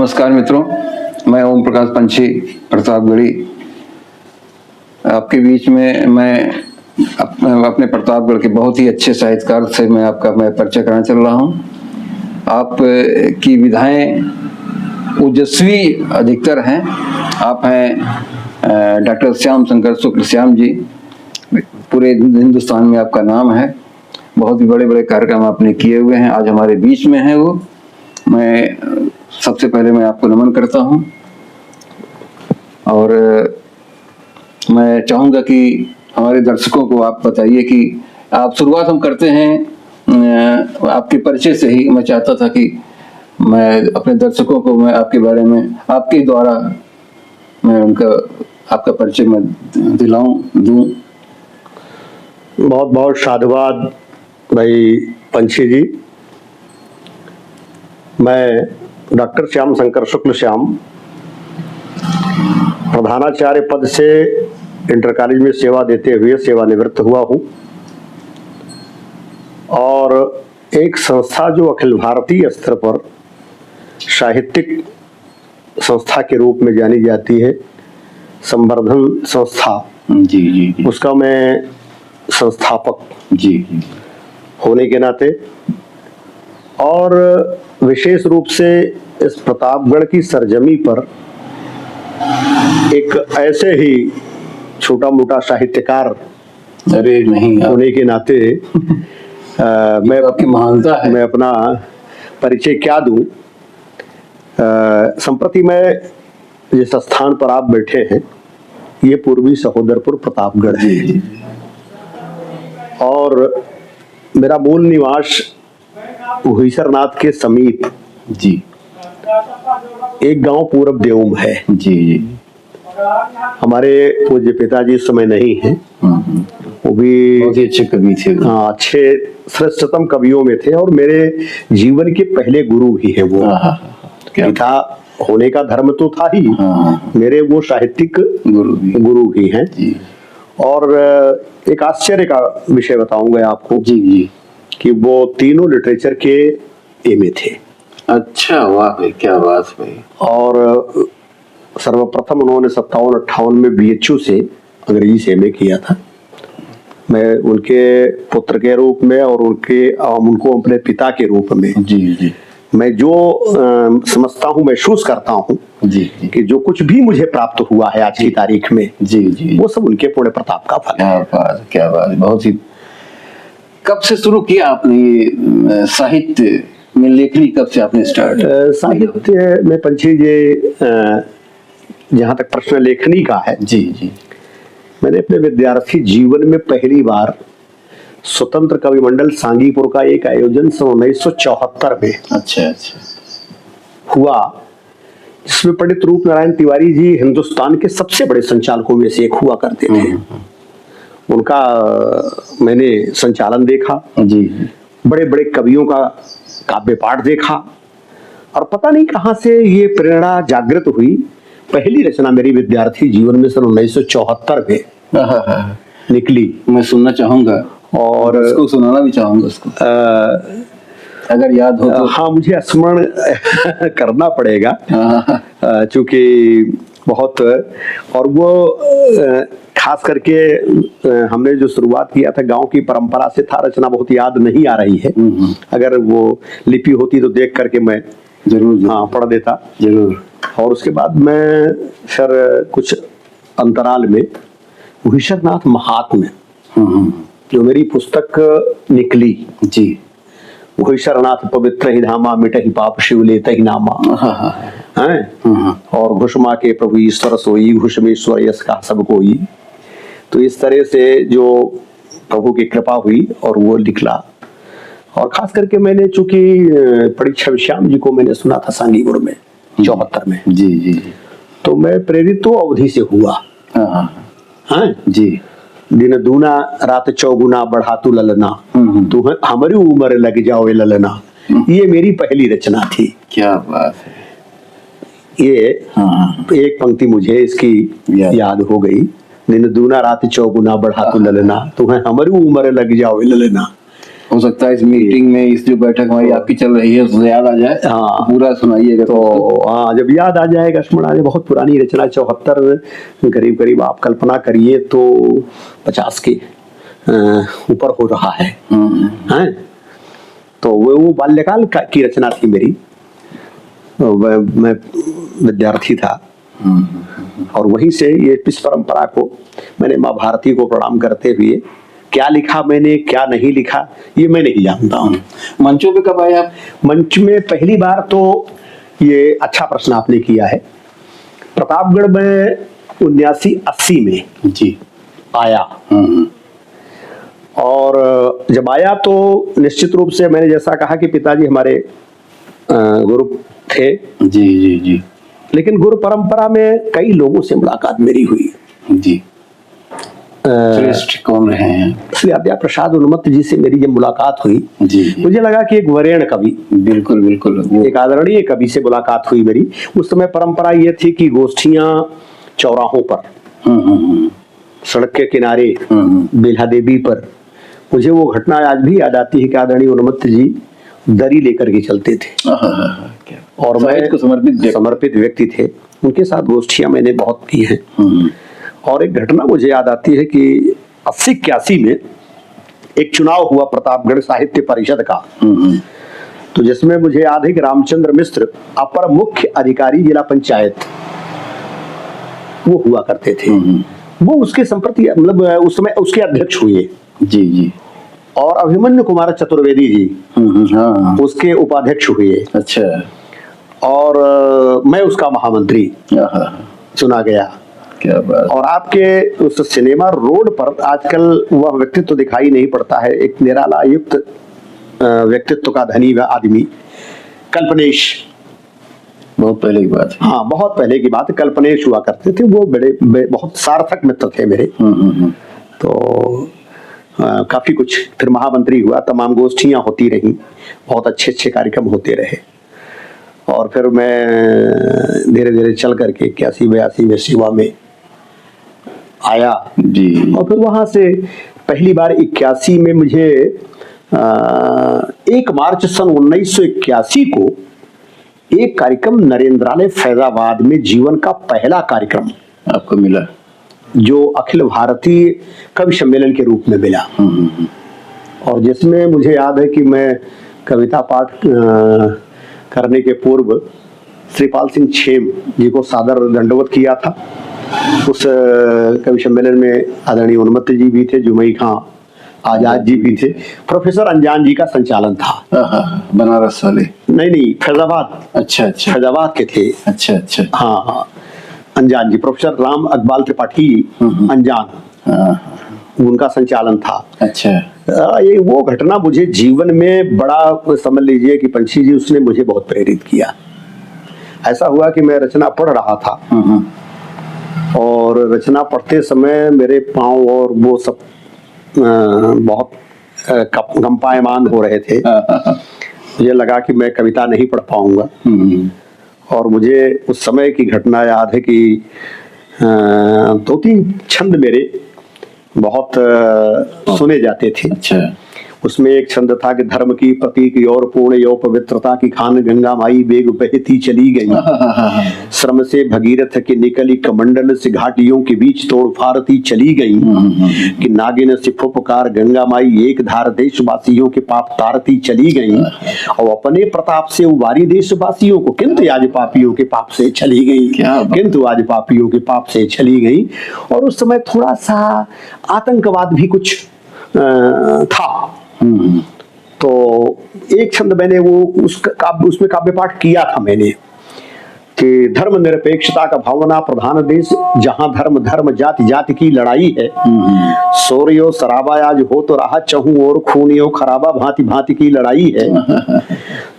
नमस्कार मित्रों, मैं ओम प्रकाश पंछी प्रतापगढ़ी आपके बीच में। मैं अपने प्रतापगढ़ के बहुत ही अच्छे साहित्यकार से मैं परिचय कराने चल रहा हूँ। आप की विधाएं ओजस्वी अधिकतर हैं। आप हैं डॉक्टर श्याम शंकर शुक्ल श्याम जी। पूरे हिंदुस्तान में आपका नाम है। बहुत ही बड़े बड़े कार्यक्रम आपने किए हुए हैं। आज हमारे बीच में हैं वो। मैं सबसे पहले मैं आपको नमन करता हूं और मैं चाहूंगा कि हमारे दर्शकों को आप बताइए कि आप शुरुआत हम करते हैं आपके परिचय से ही। मैं चाहता था कि मैं अपने दर्शकों को मैं आपके बारे में आपके द्वारा मैं आपका परिचय मैं दूं। बहुत बहुत साधुवाद भाई पंछी जी। मैं डॉक्टर श्याम शंकर शुक्ल श्याम प्रधानाचार्य पद से इंटर कॉलेज में सेवा देते हुए सेवानिवृत्त हुआ हूँ और एक संस्था जो अखिल भारतीय स्तर पर साहित्यिक संस्था के रूप में जानी जाती है, संवर्धन संस्था जी, उसका मैं संस्थापक जी होने के नाते और विशेष रूप से इस प्रतापगढ़ की सरजमी पर एक ऐसे ही छोटा मोटा साहित्यकार अरे नहीं होने के नाते मैं आपकी महानता है। मैं अपना परिचय क्या दूं। संप्रति मैं जिस स्थान पर आप बैठे हैं ये पूर्वी सहोदरपुर प्रतापगढ़ है और मेरा मूल निवास हुईसरनाथ के समीप जी एक गांव पूरब देवम है। जी हमारे पूज्य पिताजी इस समय नहीं हैं। वो भी बहुत ही अच्छे कवि थे। हाँ, अच्छे श्रेष्ठतम कवियों में थे और मेरे जीवन के पहले गुरु ही है वो। पिता होने का धर्म तो था ही, मेरे वो साहित्यिक गुरु ही हैं। और एक आश्चर्य का विषय बताऊंगा आपको जी कि वो तीनों लिटरेचर के एमए थे। अच्छा, वाह भाई, क्या बात भाई। और सर्वप्रथम उन्होंने 57-58 में बीएचयू से अंग्रेजी से एमए किया था। मैं उनके पुत्र के रूप में और उनको अपने पिता के रूप में जी मैं जो समझता हूँ, महसूस करता हूँ जी कि जो कुछ भी मुझे प्राप्त हुआ है आज की तारीख में जी वो सब उनके पुण्य प्रताप का फल है। क्या बात। बहुत ही। कब से शुरू किया आपने ये साहित्य में लेखनी? कब से आपने स्टार्ट? साहित्य में पंछी जी जहाँ तक प्रश्न लेखनी का है, जी मैंने अपने विद्यार्थी जीवन में पहली बार स्वतंत्र कवि मंडल सांगीपुर का एक आयोजन सन 1974 में अच्छा हुआ, जिसमें पंडित रूप नारायण तिवारी जी हिंदुस्तान के सबसे बड़े संचालकों में से एक हुआ करते थे। उनका मैंने संचालन देखा जी। बड़े बड़े कवियों का काव्य पाठ देखा और पता नहीं कहां से ये प्रेरणा जागृत हुई। पहली रचना मेरी विद्यार्थी जीवन में सन 1974 में निकली। मैं सुनना चाहूंगा और उसको सुनाना भी चाहूंगा उसको, अगर याद हो तो। हाँ, मुझे स्मरण करना पड़ेगा चूंकि बहुत। और वो खास करके हमने जो शुरुआत किया था गांव की परंपरा से था। रचना बहुत याद नहीं आ रही है, अगर वो लिपि होती तो देख करके मैं जरूर हाँ पढ़ देता जरूर। और उसके बाद मैं फिर कुछ अंतराल में हुईसरनाथ महात्म्य जो मेरी पुस्तक निकली जी, हुईसरनाथ पवित्र ही धामा मिटहि पाप शिवले तहि नामा हैं, और घुषमा के प्रभु ईश्वर सोई घुषमेश्वर यश का सब कोई। तो इस तरह से जो प्रभु की कृपा हुई और वो निकला। और खास करके मैंने चूंकि परीक्षा श्याम जी को मैंने सुना था सांगीपुर में 74 में जी, तो मैं प्रेरित तो अवधि से हुआ। हाँ जी। दिन दूना रात चौगुना बढ़ातु ललना तू हमारी उम्र लग जाओ ललना, ये मेरी पहली रचना थी। क्या बात है। ये एक पंक्ति मुझे इसकी याद हो गई। दिन दूना रात चौगुना बढ़ातु ललना तू हमारी उम्र लग जाओ ललना। हो सकता है इस मीटिंग में, इस जो बैठक हमारी आपकी चल रही है उससे याद आ जाए। हाँ। पूरा सुनाइएगा तो हाँ, जब याद आ जाएगा स्मरण, बहुत पुरानी रचना, 74 करीब करीब आप कल्पना करिए तो 50 के ऊपर हो रहा है। हैं? तो वो बाल्यकाल की रचना थी मेरी। मैं विद्यार्थी था और वहीं से ये इस परंपरा को मैंने माँ भारती को प्रणाम करते हुए, क्या लिखा मैंने क्या नहीं लिखा ये मैं नहीं जानता हूँ। मंचों पे कब आए आप? मंच में पहली बार तो, ये अच्छा प्रश्न आपने किया है, प्रतापगढ़ में 79-80 में जी आया। और जब आया तो निश्चित रूप से मैंने जैसा कहा कि पिताजी हमारे गुरु थे। जी जी जी। लेकिन गुरु परंपरा में कई लोगों से मुलाकात मेरी हुई। जी। श्रेष्ठ कौन रहे हैं? श्री अद्या प्रसाद उन्मत्त जी से मेरी जब मुलाकात हुई, जी। मुझे लगा कि एक वरेण्य कवि, बिल्कुल बिल्कुल, एक आदरणीय कवि से मुलाकात हुई मेरी। उस समय परंपरा ये थी कि गोष्ठियां चौराहों पर, सड़क के किनारे, बेल्हा देवी पर। मुझे वो घटना आज भी याद आती है कि आदरणीय उन्मत्त जी दरी लेकर के चलते थे और मैं को समर्पित व्यक्ति थे। उनके साथ गोष्ठियां मैंने बहुत की हैं। और एक घटना मुझे याद आती है कि 80-81 में एक चुनाव हुआ प्रतापगढ़ साहित्य परिषद का। तो जिसमें मुझे याद है कि रामचंद्र मिश्र अपर मुख्य अधिकारी जिला पंचायत वो हुआ करते थे। वो उसके संप्रति मतलब उस समय उसके अध्यक्ष हुए। जी जी। और अभिमन्यु कुमार चतुर्वेदी जी उसके उपाध्यक्ष हुए। अच्छा। और मैं उसका महामंत्री चुना गया। क्या बात। और आपके उस सिनेमा रोड पर आजकल वह व्यक्तित्व दिखाई नहीं पड़ता है, एक निराला युक्त व्यक्तित्व का धनी आदमी कल्पनेश। बहुत पहले की बात है। हाँ, बहुत पहले की बात है। कल्पनेश हुआ करते थे, वो बड़े बहुत सार्थक मित्र थे मेरे। तो काफी कुछ, फिर महामंत्री हुआ, तमाम गोष्ठियां होती रहीं, बहुत अच्छे अच्छे कार्यक्रम होते रहे। और फिर मैं धीरे धीरे चल करके 81-82 में सेवा में आया जी। और फिर वहां से पहली बार 81 में मुझे 1 मार्च सन 1981 को एक कार्यक्रम नरेंद्रालय फैजाबाद में जीवन का पहला कार्यक्रम आपको मिला, जो अखिल भारतीय कवि सम्मेलन के रूप में मिला। और जिसमें मुझे याद है कि मैं कविता पाठ करने के पूर्व श्रीपाल सिंह छेम जी को सादर दंडवत किया था। उस कवि सम्मेलन में आदरणीय उन्मत्त जी भी थे, जुमई खां आजाद जी भी थे, प्रोफेसर अंजान जी का संचालन था। बनारस वाले? नहीं, फैजाबाद। अच्छा अच्छा, फैजाबाद के थे। अच्छा अच्छा। हाँ हाँ, अंजान जी, प्रोफेसर राम अकबाल त्रिपाठी अंजान, उनका संचालन था। अच्छा। ये वो घटना मुझे जीवन में बड़ा, समझ लीजिए कि पंछी जी उसने मुझे बहुत प्रेरित किया। ऐसा हुआ कि मैं रचना पढ़ रहा था और रचना पढ़ते समय मेरे पांव और वो सब बहुत कंपायमान हो रहे थे। मुझे लगा कि मैं कविता नहीं पढ़ पाऊंगा। और मुझे उस समय की घटना याद है कि 2-3 छंद मेरे बहुत सुने जाते थे। अच्छा। उसमें एक छंद था कि धर्म की प्रतीक और पूर्ण यो पवित्रता की खान गंगा माई बेग बहती चली गई, श्रम से भगीरथ के निकली कमंडल से घाटियों के बीच तोड़ फारती चली गई, कि नागिन से फुफकार गंगा माई एक धार देशवासियों के पाप तारती चली गई, और अपने प्रताप से उबारी देशवासियों को, किंतु आज पापियों के पाप से चली गई, किंतु आज पापियों के पाप से चली गई। और उस समय थोड़ा सा आतंकवाद भी कुछ था। तो एक छंद मैंने वो उसमें काव्य पाठ किया था मैंने, कि धर्म निरपेक्षता का भावना प्रधान देश, जहां धर्म धर्म जाति जाति की लड़ाई है, सोरियो सराबा आज हो तो रहा चहूं और खूनियो खराबा भांति भांति की लड़ाई है।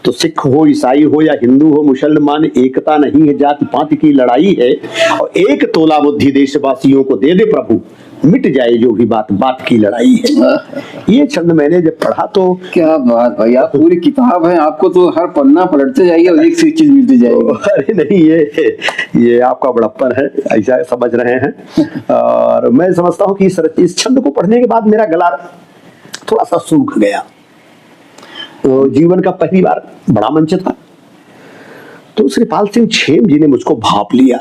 तो सिख हो ईसाई हो या हिंदू हो मुसलमान, एकता नहीं है जाति पाति की लड़ाई है, और एक तोला बुद्धि देशवासियों को दे दे प्रभु, मिट जाए जो भी बात बात की लड़ाई है। ये छंद मैंने जब पढ़ा तो, क्या बात भाई, आप पूरी किताब है, आपको तो हर पन्ना पलटते जाइए और एक से एक चीज मिलती जाएगी। अरे नहीं, ये आपका बड़प्पन है, ऐसा समझ रहे हैं। और मैं समझता हूँ कि इस छंद को पढ़ने के बाद मेरा गला थोड़ा सा सूख गया। जीवन का पहली बार बड़ा मंच था। तो श्रीपाल सिंह छेम जी ने मुझको भाप लिया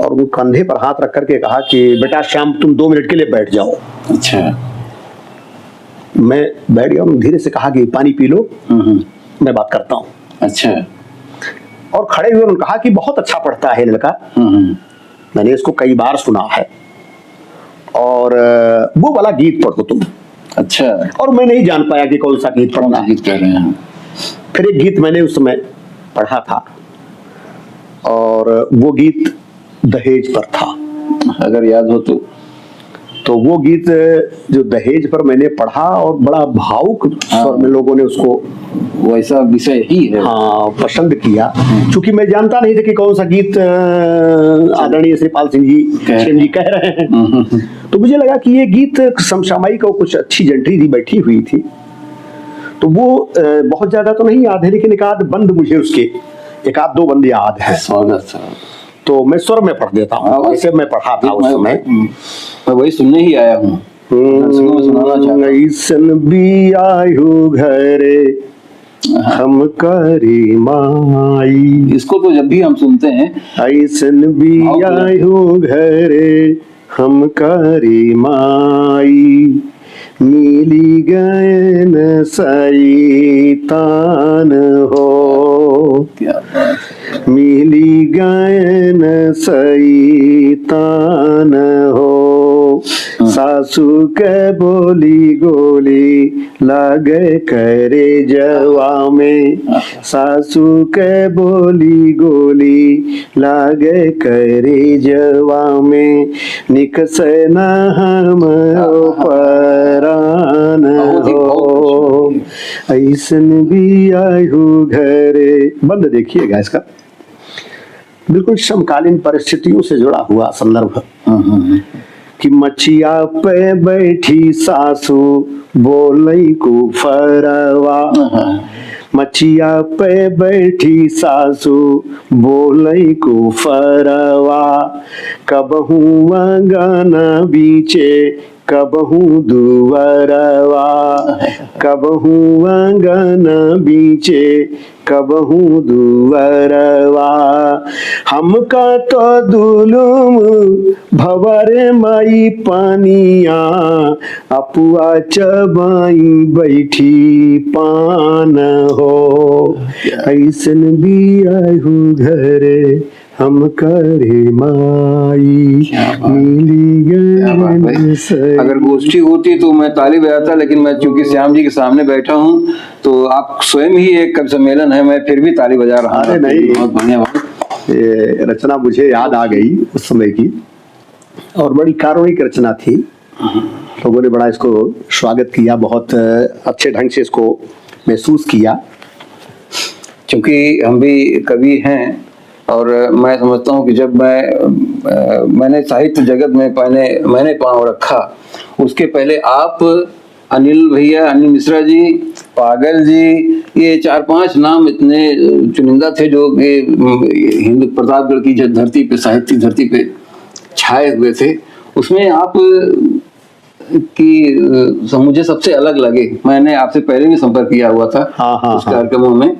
और वो कंधे पर हाथ रख करके कहा कि बेटा श्याम तुम 2 मिनट के लिए बैठ जाओ। अच्छा। मैं बैठ गया। उन्होंने धीरे से कहा कि पानी पी लो, मैं बात करता हूँ। अच्छा। और खड़े हुए उन्होंने कहा कि बहुत अच्छा पढ़ता है लड़का, मैंने इसको कई बार सुना है, और वो वाला गीत पढ़ो तुम। अच्छा। और मैं नहीं जान पाया कि कौन सा गीत पढ़ना है। गीत कह रहे हैं। फिर एक गीत मैंने उस समय पढ़ा था और वो गीत दहेज पर था, अगर याद हो तो वो गीत जो दहेज पर मैंने पढ़ा और बड़ा भावुक स्वर में लोगों ने उसको वैसा विषय ही है। हाँ, पसंद किया। क्योंकि मैं जानता नहीं था कि कौन सा गीत आदरणीय श्रीपाल सिंह जी छेम जी कह रहे हैं। तो मुझे लगा कि ये गीत समसामयिक और कुछ अच्छी जंटरी थी बैठी हुई थी। तो वो बहुत ज्यादा तो नहीं याद है, लेकिन एक आध बंद मुझे उसके, एक आध 2 बंद याद है। स्वागत। तो मैं स्वर में पढ़ देता हूँ, वैसे मैं पढ़ा था उस समय। मैं वही सुनने ही आया हूँ, ऐसन भी आयु घरे हम करी माई। इसको तो जब भी हम सुनते हैं, ऐसन भी आयु घरे हम करी माई, मिली गए न सैतान हो, मिली गए न सैतान हो, सासू के बोली गोली लागे करे जवा में, सासू के बोली गोली लागे करे जवा में, निकसे न हम परान हो, ऐसन भी आयु घरे। बंद देखिएगा इसका, बिल्कुल समकालीन परिस्थितियों से जुड़ा हुआ संदर्भ कि मचिया पे बैठी सासू बोलई को फरवा, मचिया पे बैठी सासू बोलई को फरवा, कबहू गाना बीचे कबहू दुवरवा, कबहू गाना बीचे कबहू दुवरवा, हमका तो दुलुम भवरे माई पानिया, अपुआ चबाई बैठी पान हो, ऐसन भी आयु घरे हम करे माई, मिली गए। अगर गोष्ठी होती तो मैं ताली बजाता, लेकिन मैं चूंकि श्याम जी के सामने बैठा हूँ तो आप स्वयं ही एक कवि सम्मेलन है, मैं फिर भी ताली बजा रहा हूँ। नहीं, बहुत बढ़िया। बात ये रचना मुझे याद आ गई उस समय की, और बड़ी कारुणिक रचना थी। लोगों ने बड़ा इसको स्वागत किया, बहुत अच्छे ढंग से इसको महसूस किया। चूंकि हम भी कवि हैं और मैं समझता हूँ कि जब मैंने साहित्य जगत में मैंने पांव रखा, उसके पहले आप, अनिल भैया, अनिल मिश्रा जी, पागल जी, ये 4-5 नाम इतने चुनिंदा थे जो कि हिंदू प्रतापगढ़ की धरती पे, साहित्य धरती पे छाए हुए थे। उसमें आप कि मुझे सबसे अलग लगे। मैंने आपसे पहले भी संपर्क किया हुआ था उस कार्यक्रमों में,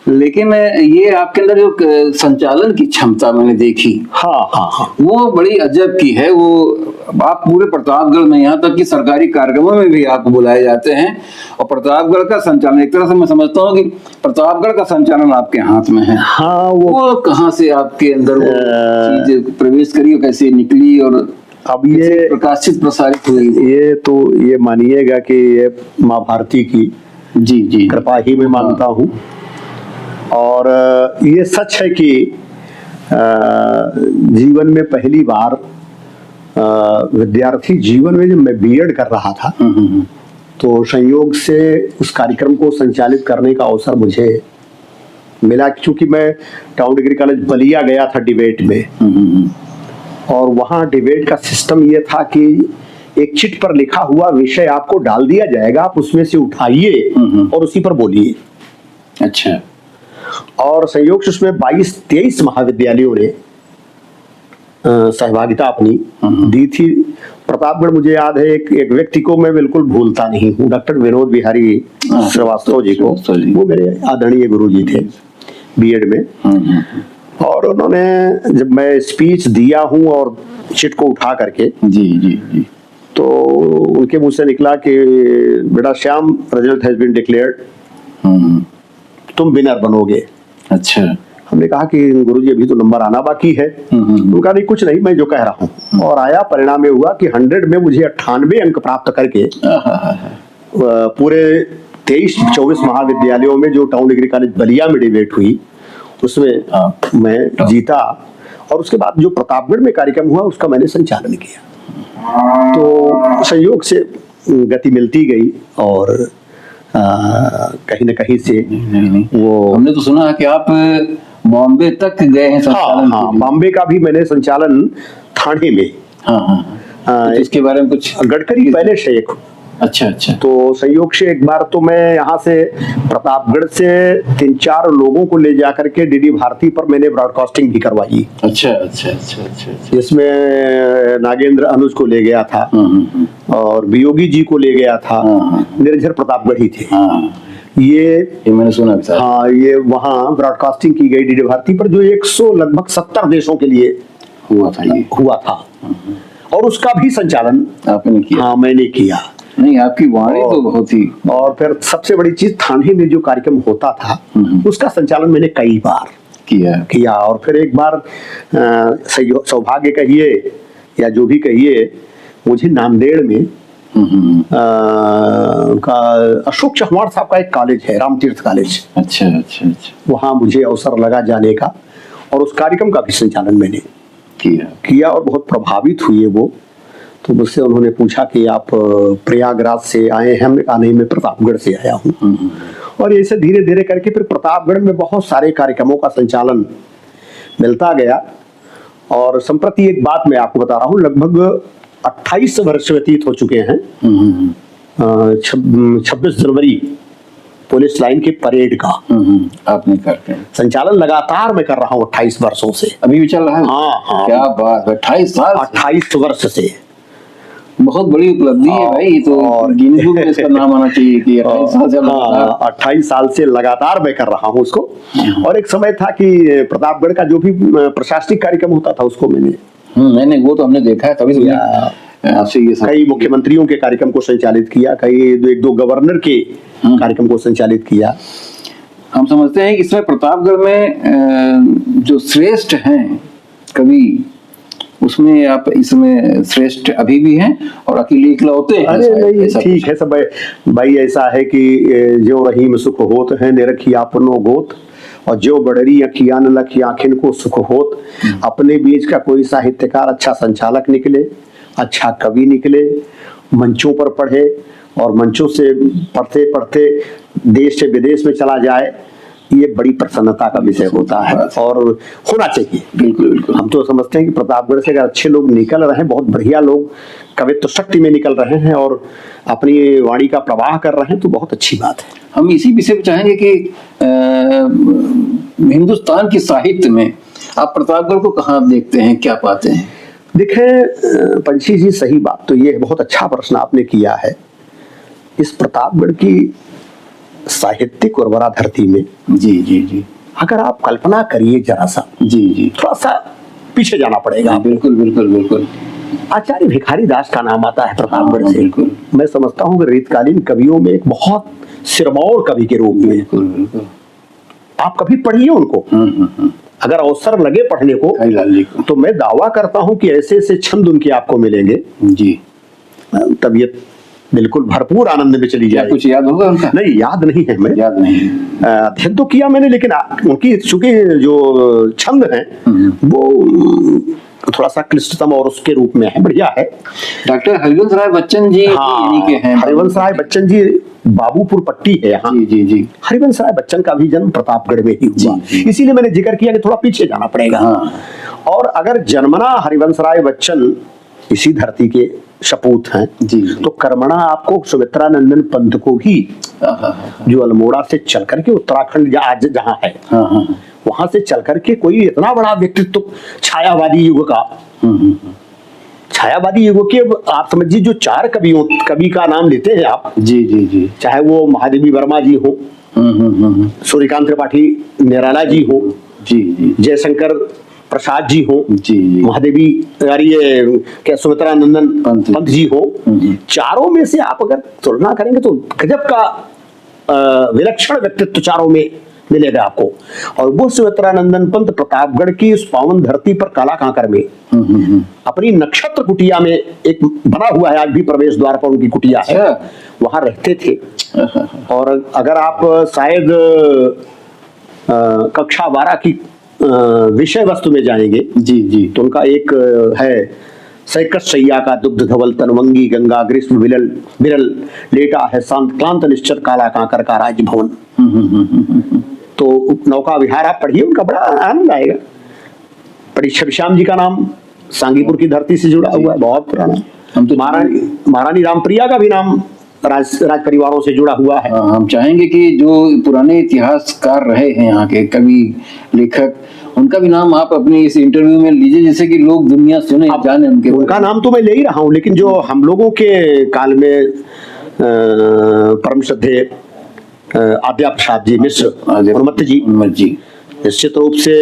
लेकिन ये आपके अंदर जो संचालन की क्षमता मैंने देखी, वो बड़ी अजब की है। वो आप पूरे प्रतापगढ़ में, यहाँ तक कि सरकारी कार्यक्रमों में भी आप बुलाए जाते हैं, और प्रतापगढ़ का संचालन, एक तरह से मैं समझता हूँ कि प्रतापगढ़ का संचालन आपके हाथ में है। हाँ, वो कहाँ से आपके अंदर वो चीज प्रवेश करी और कैसे निकली, और अब ये प्रकाशित प्रसारित हुई? ये तो ये मानिएगा कि ये माँ भारती की जी कृपा ही मैं मानता हूँ। और ये सच है कि जीवन में पहली बार विद्यार्थी जीवन में जब मैं बीएड कर रहा था, तो संयोग से उस कार्यक्रम को संचालित करने का अवसर मुझे मिला, क्योंकि मैं टाउन डिग्री कॉलेज बलिया गया था डिबेट में। और वहाँ डिबेट का सिस्टम ये था कि एक चिट पर लिखा हुआ विषय आपको डाल दिया जाएगा, आप उसमें से उठाइए और उसी पर बोलिए। अच्छा। और संयोग से उसमें 22-23 महाविद्यालयों ने सहभागिता अपनी दी थी। प्रतापगढ़ मुझे याद है, एक व्यक्ति को मैं बिल्कुल भूलता नहीं हूँ, डॉक्टर विनोद बिहारी श्रीवास्तव जी को। वो मेरे आदरणीय गुरु जी थे बीएड में, और उन्होंने जब मैं स्पीच दिया हूँ और चिट को उठा करके जी जी जी, तो उनके मुंह से निकला कि बेटा Shyam, result has been declared, तुम विनर बनोगे। अच्छा। हमने कहा कि गुरुजी अभी तो नंबर आना बाकी है। उनका नहीं, कुछ नहीं, मैं जो कह रहा हूँ। और आया, परिणाम ये हुआ कि 100 में मुझे 98 अंक प्राप्त करके पूरे 23-24 महाविद्यालयों में जो टाउन डिग्री कॉलेज बलिया में डिबेट हुई उसमें मैं जीता। और उसके बाद जो प्रतापगढ़ में कार्यक्रम हुआ उसका मैंने संचालन किया। तो संयोग से गति मिलती गई और कहीं न कहीं से वो हमने तो सुना है कि आप बॉम्बे तक गए हैं संचालन। हाँ, बॉम्बे का भी मैंने संचालन थाने में। तो इसके बारे में कुछ गडकरी पहले शेख। अच्छा अच्छा। तो संयोग से एक बार तो मैं यहाँ से प्रतापगढ़ से 3-4 लोगों को ले जाकर के डीडी भारती पर मैंने ब्रॉडकास्टिंग भी करवाई। अच्छा अच्छा अच्छा अच्छा। जिसमें नागेंद्र अनुज को ले गया था और वियोगी जी को ले गया था, निर्झर प्रतापगढ़ ही थे। ये मैंने सुना भी। हाँ, ये वहाँ ब्रॉडकास्टिंग की गई डीडी भारती पर, जो 170 देशों के लिए हुआ था। और उसका भी संचालन आपने किया? हाँ, मैंने किया। नहीं, आपकी वाणी तो बहुत ही। और फिर सबसे बड़ी चीज, थाने में जो कार्यक्रम होता था उसका संचालन मैंने कई बार किया। और फिर एक बार सौभाग्य कहिए या जो भी कहिए, मुझे नांदेड़ में उनका अशोक चौहान साहब का एक कॉलेज है, रामतीर्थ कॉलेज। अच्छा अच्छा अच्छा। वहां मुझे अवसर लगा जाने का और उस कार्यक्रम का भी संचालन मैंने किया और बहुत प्रभावित हुए वो। तो मुझसे उन्होंने पूछा कि आप प्रयागराज से आए हैं? हमने कहा नहीं, मैं प्रतापगढ़ से आया हूँ। और ऐसे धीरे धीरे करके फिर प्रतापगढ़ में बहुत सारे कार्यक्रमों का संचालन मिलता गया। और संप्रति एक बात मैं आपको बता रहा हूँ, लगभग 28 वर्ष व्यतीत हो चुके हैं। 26 जनवरी पुलिस लाइन के परेड का आपने करते हैं संचालन लगातार मैं कर रहा हूँ 28 वर्षों से। अभी भी चल रहा है? हाँ। क्या बात है, 28 वर्ष से। बहुत बड़ी उपलब्धि है भाई। तो और गिनीज बुक में इसका नाम आना चाहिए कि 28 साल से लगातार मैं कर रहा हूँ उसको। और एक समय था कि प्रतापगढ़ का जो भी प्रशासनिक कार्यक्रम होता था उसको मैंने वो तो हमने देखा है, तभी आपसे ये कई मुख्यमंत्रियों के कार्यक्रम को संचालित किया, कई 1-2 गवर्नर के कार्यक्रम को संचालित किया। हम समझते हैं कि इसमें प्रतापगढ़ में जो श्रेष्ठ हैं कवि, उसमें आप इसमें श्रेष्ठ अभी भी हैं और अकेले इकलौते हैं? अरे नहीं, ठीक है सब भाई। ऐसा है कि जो रहीम सुख होत है निरखी आपनो गोत, और जो बड़री अखियां न लखी आखिन को सुख होत। अपने बीच का कोई साहित्यकार अच्छा संचालक निकले, अच्छा कवि निकले, मंचों पर पढ़े और मंचों से पढ़ते पढ़ते देश से विदेश में चला जाए, ये बड़ी प्रसन्नता का विषय होता है और होना चाहिए। बिल्कुल बिल्कुल। हम तो समझते हैं कि प्रतापगढ़ से अगर अच्छे लोग निकल रहे हैं, बहुत बढ़िया लोग कवित्व शक्ति में निकल रहे हैं और अपनी वाणी का प्रवाह कर रहे हैं, तो बहुत अच्छी बात है। हम इसी विषय पे चाहेंगे कि हिंदुस्तान की साहित्य में आप प्रतापगढ़ को कहाँ देखते हैं, क्या पाते हैं? देखें पंछी जी, सही बात तो ये बहुत अच्छा प्रश्न आपने किया है। इस प्रतापगढ़ की साहित्यिक उर्वरा धरती में जी अगर आप कल्पना करिए जरा सा, जी थोड़ा सा पीछे जाना पड़ेगा। बिल्कुल बिल्कुल बिल्कुल। आचार्य भिखारी दास का नाम आता है प्रतापगढ़ से। बिल्कुल। मैं समझता हूँ कि रीतकालीन कवियों में एक बहुत सिरमौर कवि के रूप में। बिल्कुल बिल्कुल। आप कभी पढ़िए उनको, अगर अवसर लगे पढ़ने को, तो मैं दावा करता हूँ कि ऐसे ऐसे छंद उनके आपको मिलेंगे जी, तबीयत बिल्कुल भरपूर आनंद में चली जाए। कुछ याद होगा उनका? नहीं, याद नहीं है, मैं याद नहीं अध्ययन तो किया मैंने, लेकिन उनकी चूंकि जो छंद हैं वो थोड़ा सा क्लिष्टतम और उसके रूप में है, बढ़िया है। डॉक्टर हरिवंश राय बच्चन जी इन्हीं के हैं। हरिवंश राय बच्चन जी बाबूपुर पट्टी है यहाँ। जी। हरिवंश राय बच्चन का भी जन्म प्रतापगढ़ में ही हुआ, इसीलिए मैंने जिक्र किया कि थोड़ा पीछे जाना पड़ेगा। और अगर जन्मना हरिवंश राय बच्चन इसी धरती के सपूत हैं तो कर्मणा आपको सुमित्रा नंदन पंत को भी, जो अल्मोड़ा से चल करके उत्तराखंड आज जहाँ है वहां से चल करके कोई इतना बड़ा व्यक्तित्व छायावादी युग का छायावादी युगों के अब आप समझिए जो 4 कवि का नाम लेते हैं आप, जी जी जी। चाहे वो महादेवी वर्मा जी हो, सूर्यकांत त्रिपाठी निराला जी हो, जी जी। जयशंकर प्रसाद जी हो, जी जी। महादेवी ये क्या सुमित्रा नंदन पंत जी हो, चारों में से आप अगर तुलना करेंगे तो गजब का विलक्षण व्यक्तित्व चारों में मिलेगा आपको। और वो सुमित्रानंदन पंत प्रतापगढ़ की उस पावन धरती पर काला कांकर में अपनी नक्षत्र कुटिया में एक बना हुआ है, आज भी प्रवेश द्वार पर उनकी कुटिया है, वहां रहते थे। और अगर आप शायद कक्षा 12 की विषय वस्तु में जाएंगे, जी जी, तो उनका एक है सैकत सैया का दुग्ध धवल तनवंगी गंगा ग्रीष्म विरल विरल लेटा है शांत क्लांत निश्चर काला कांकर का राज भवन। तो नौका विहार आप पढ़िए, उनका बड़ा आनंद आएगा। पढ़िए छविश्याम जी का नाम सांगीपुर की धरती से जुड़ा हुआ है, बहुत पुराना। हम तो महारानी रामप्रिया का भी नाम राज परिवारों से जुड़ा हुआ है। हम चाहेंगे कि जो पुराने इतिहासकार रहे हैं यहाँ के कवि लेखक, उनका भी नाम आप अपने इस इंटरव्यू में लीजिए, जिससे कि लोग दुनिया सुने जाने उनका नाम तो मैं ले ही रहा हूँ, लेकिन जो हम लोगों के काल में परम श्रद्धेय आद्या प्रसाद जी मिश्र उन्मत्त जी निश्चित रूप से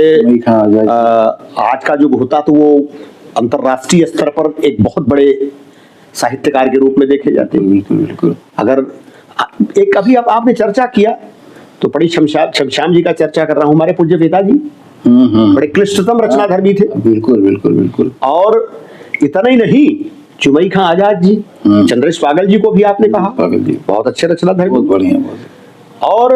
आज का युग होता तो वो अंतरराष्ट्रीय स्तर पर एक बहुत बड़े साहित्यकार के रूप में देखे जाते हैं। बिल्कुल बिल्कुल। अगर एक अभी आपने चर्चा किया तो बड़ी शमश्याम जी का चर्चा कर रहा हूँ, हमारे पूज्य पिताजी बड़े क्लिष्टतम रचनाधर्मी थे। बिल्कुल बिल्कुल बिल्कुल। और इतना ही नहीं, चुमई खां आजाद जी, चंद्रेश पागल जी को भी आपने कहा, बहुत अच्छे रचनाधर्मी, बहुत बढ़िया। और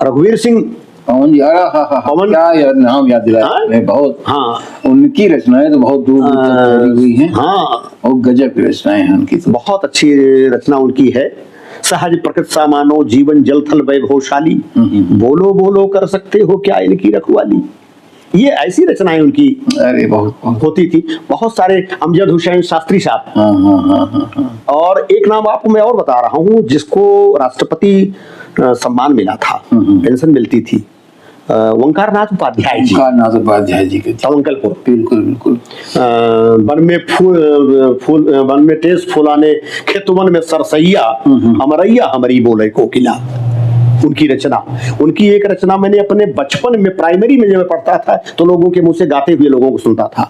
रघुवीर सिंह पवन जी, पवन क्या नाम याद दिलाया, बहुत। हाँ, उनकी रचनाएं तो बहुत दूर तक हुई हैं। हाँ, और गजब की रचनाएं हैं उनकी, तो बहुत अच्छी रचना उनकी है। सहज प्रकृत सा मानो जीवन जल थल वैभवशाली, बोलो बोलो कर सकते हो क्या इनकी रखवाली। ये ऐसी रचनाएं उनकी अरे बहुत होती थी। बहुत सारे अमजद हुसैन शास्त्री साहब। और एक नाम आपको मैं और बता रहा हूँ, जिसको राष्ट्रपति सम्मान मिला था, पेंशन मिलती थी, ओंकारनाथ उपाध्याय जी। ओंकारनाथ उपाध्याय जी के तवंकलपुर। बिल्कुल बिल्कुल। वन में तेज फूलाने खेतवन में सरसैया, अमरैया हमारी बोले कोकिला। उनकी रचना, उनकी एक रचना मैंने अपने बचपन में प्राइमरी में जब मैं पढ़ता था तो लोगों के मुंह से गाते हुए लोगों को सुनता था।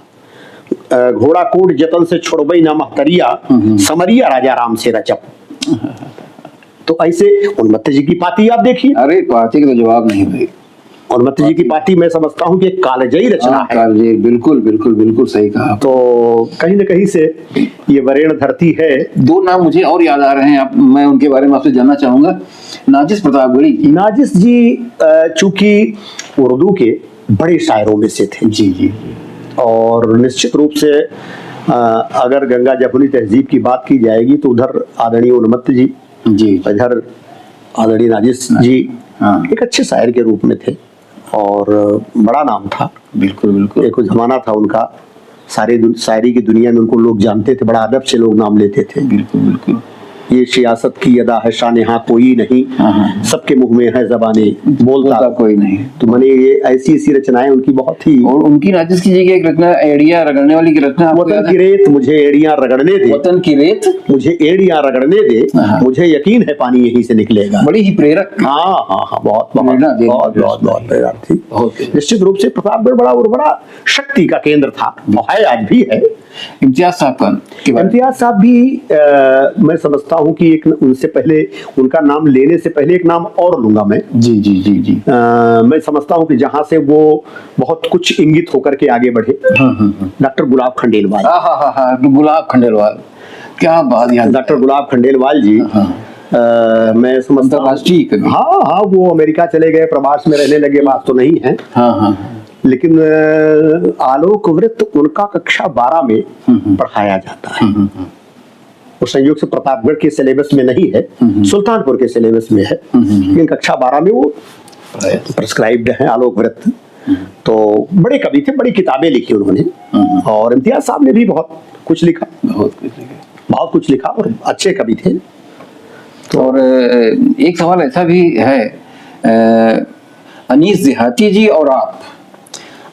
घोड़ा कोट जतन से छोड़बई ना महतरिया, समरिया राजा राम से रचप। तो ऐसे उन्मत्त जी की पाती आप देखिए। अरे पाती का तो जवाब नहीं भाई। उन्मत्त जी की पाती मैं समझता हूँ कि एक कालजयी रचना है। कालजयी, बिल्कुल बिल्कुल बिल्कुल सही कहा। तो कहीं न कहीं से ये वरेण्य धरती है। दो नाम मुझे और याद आ रहे हैं, आप, मैं उनके बारे में आपसे जानना चाहूंगा। नाजिस प्रतापगढ़ी। नाजिस जी चूंकि उर्दू के बड़े शायरों में से थे। जी जी। और निश्चित रूप से अगर गंगा जमुनी तहजीब की बात की जाएगी तो उधर आदरणीय उन्मत्त जी, इधर आदरणीय नाजिस जी एक अच्छे शायर के रूप में थे और बड़ा नाम था। बिल्कुल बिल्कुल। एक जमाना था उनका, सारे शायरी की दुनिया में उनको लोग जानते थे, बड़ा अदब से लोग नाम लेते थे। बिल्कुल बिल्कुल। ये सियासत की अदा है शान यहाँ कोई नहीं, सबके मुंह में है जबाने बोलता कोई नहीं। तो मैंने ये ऐसी ऐसी रचनाएं उनकी बहुत ही। और उनकी नाजिस की जी की एक रचना एड़ियां रगड़ने वाली की रचना, वतन की रेत मुझे एड़ियां रगड़ने दे, वतन की रेत मुझे एड़ियां रगड़ने दे, मुझे यकीन है पानी यहीं से निकलेगा। बड़ी ही प्रेरक। हाँ हाँ हाँ, बहुत प्रेरक थी। निश्चित रूप से प्रतापगढ़ बड़ा शक्ति का केंद्र था, है आज भी है। इम्तियाज साहब भी मैं समझता हूँ कि एक उनसे पहले, उनका नाम लेने से पहले एक नाम और लूंगा मैं। जी जी जी जी। मैं समझता हूँ कि जहां से वो बहुत कुछ इंगित होकर के आगे बढ़े, डॉक्टर गुलाब खंडेलवाल। गुलाब खंडेलवाल, क्या बात यार। डॉक्टर गुलाब खंडेलवाल जी मैं समझता हूँ, हाँ, वो अमेरिका चले गए, प्रवास में रहने लगे, बात तो नहीं है। लेकिन आलोक वृत्त उनका कक्षा 12 में पढ़ाया जाता है। वो संयोग से प्रतापगढ़ के सिलेबस में नहीं है, सुल्तानपुर के सिलेबस में है, लेकिन कक्षा 12 में वो प्रिस्क्राइब्ड है आलोक वृत्त। तो बड़े कवि थे, बड़ी किताबें लिखी उन्होंने। और इम्तियाज साहब ने भी बहुत कुछ लिखा, बहुत कुछ लिखा और अच्छे कवि थे। और एक सवाल ऐसा भी है, अनीस देहाती जी और